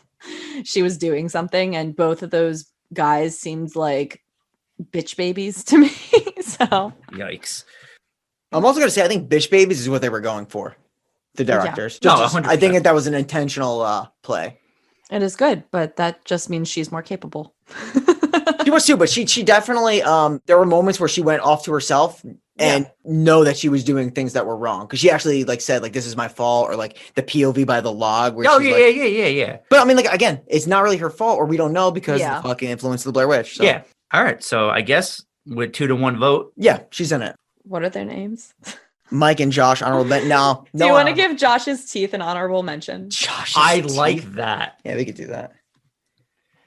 She was doing something, and both of those guys seemed like bitch babies to me. So Yikes. I'm also gonna say I think bitch babies is what they were going for. The directors. No, Just- 100%. I think that was an intentional play. it is good, but that just means she's more capable. She was too, but she definitely there were moments where she went off to herself and know that she was doing things that were wrong because she actually like said like this is my fault or like the POV by the log. Where Oh she's yeah, like, yeah. But I mean, like again, it's not really her fault, or we don't know because Yeah. of the fucking influence of the Blair Witch. So. Yeah. All right. So I guess with 2-1 vote, Yeah, she's in it. What are their names? Mike and Josh, honorable mention. No, Do you want to give Josh's teeth an honorable mention? Josh? I like that. Yeah, we could do that.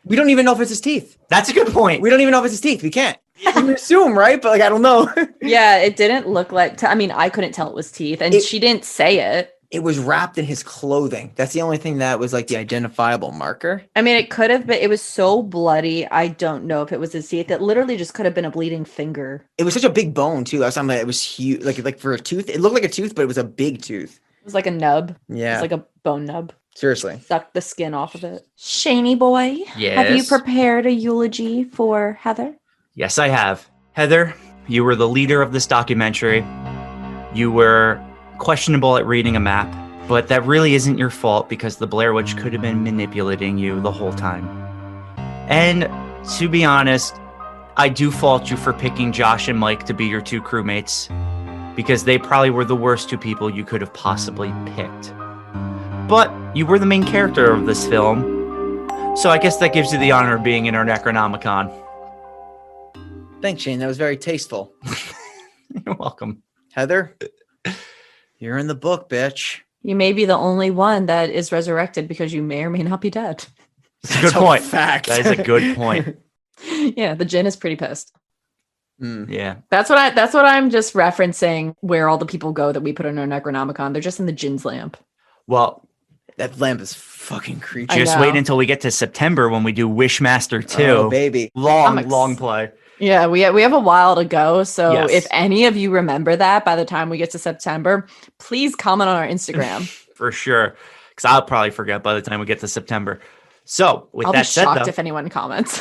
We don't even know if it's his teeth. That's a good point. We don't even know if it's his teeth. We can't. We assume, right? But like, I don't know. Yeah, it didn't look like. I mean, I couldn't tell it was teeth, and she didn't say it. It was wrapped in his clothing. That's the only thing that was like the identifiable marker. I mean, it could have been. It was so bloody. I don't know if it was his teeth. It literally just could have been a bleeding finger. It was such a big bone too. I was talking about it was huge. Like for a tooth, it looked like a tooth, but it was a big tooth. It was like a nub. Yeah, It's like a bone nub. seriously. Sucked the skin off of it. Shaney boy, have you Yes. prepared a eulogy for Heather? Yes, I have. Heather, you were the leader of this documentary. You were questionable at reading a map, but that really isn't your fault because the Blair Witch could have been manipulating you the whole time. And to be honest, I do fault you for picking Josh and Mike to be your 2 crewmates because they probably were the worst 2 people you could have possibly picked. But you were the main character of this film, so I guess that gives you the honor of being in our Necronomicon. Thanks, Shane. That was very tasteful. You're welcome. Heather, you're in the book, bitch. You may be the only one that is resurrected because you may or may not be dead. That's a good point. Fact. That is a good point. Yeah, the Jinn is pretty pissed. Yeah. That's what I'm just referencing where all the people go that we put in our Necronomicon. They're just in the Jinn's lamp. Well, That lamp is fucking creepy. I just know. wait until we get to September when we do Wishmaster 2. Oh, baby. Long play. Yeah, we have a while to go. So Yes. if any of you remember that by the time we get to September, please comment on our Instagram. For sure. Because I'll probably forget by the time we get to September. So with I'll that be said, shocked though, if anyone comments.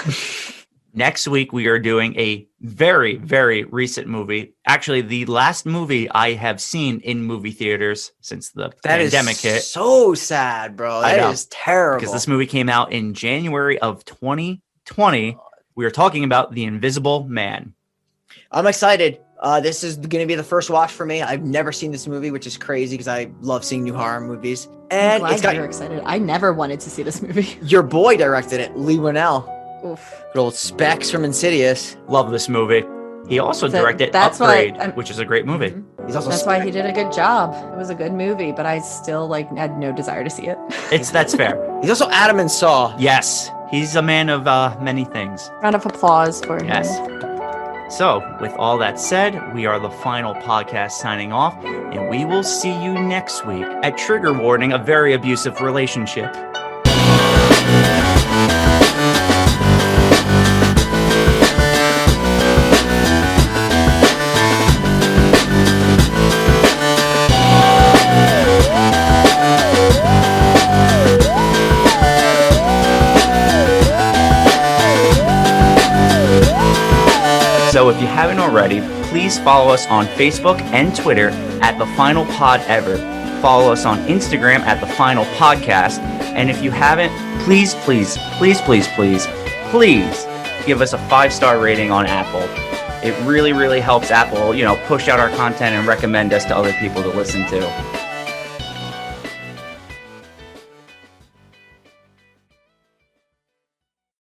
next week we are doing a very, very recent movie. Actually, the last movie I have seen in movie theaters since the That is pandemic hit. so sad, bro. I know. That is terrible. Because this movie came out in January of 2020. We are talking about The Invisible Man. I'm excited. This is going to be the first watch for me. I've never seen this movie, which is crazy because I love seeing new horror movies. I'm And glad it's got you're excited. I never wanted to see this movie. your boy directed it, Lee Winnell. Oof. Good old Specs from Insidious. Love this movie. He also directed that's why Upgrade, I'm- which is a great movie. Mhm. He's also That's why he did a good job. It was a good movie, but I still had no desire to see it. That's fair. He's also Adam and Saw. Yes, he's a man of many things. Round of applause for him. Yes. So, with all that said, we are the final podcast signing off, and we will see you next week at Trigger Warning, a very abusive relationship. So if you haven't already, please follow us on Facebook and Twitter at The Final Pod Ever. Follow us on Instagram at The Final Podcast. And if you haven't, please give us a 5-star rating on Apple. It really, really helps Apple, push out our content and recommend us to other people to listen to.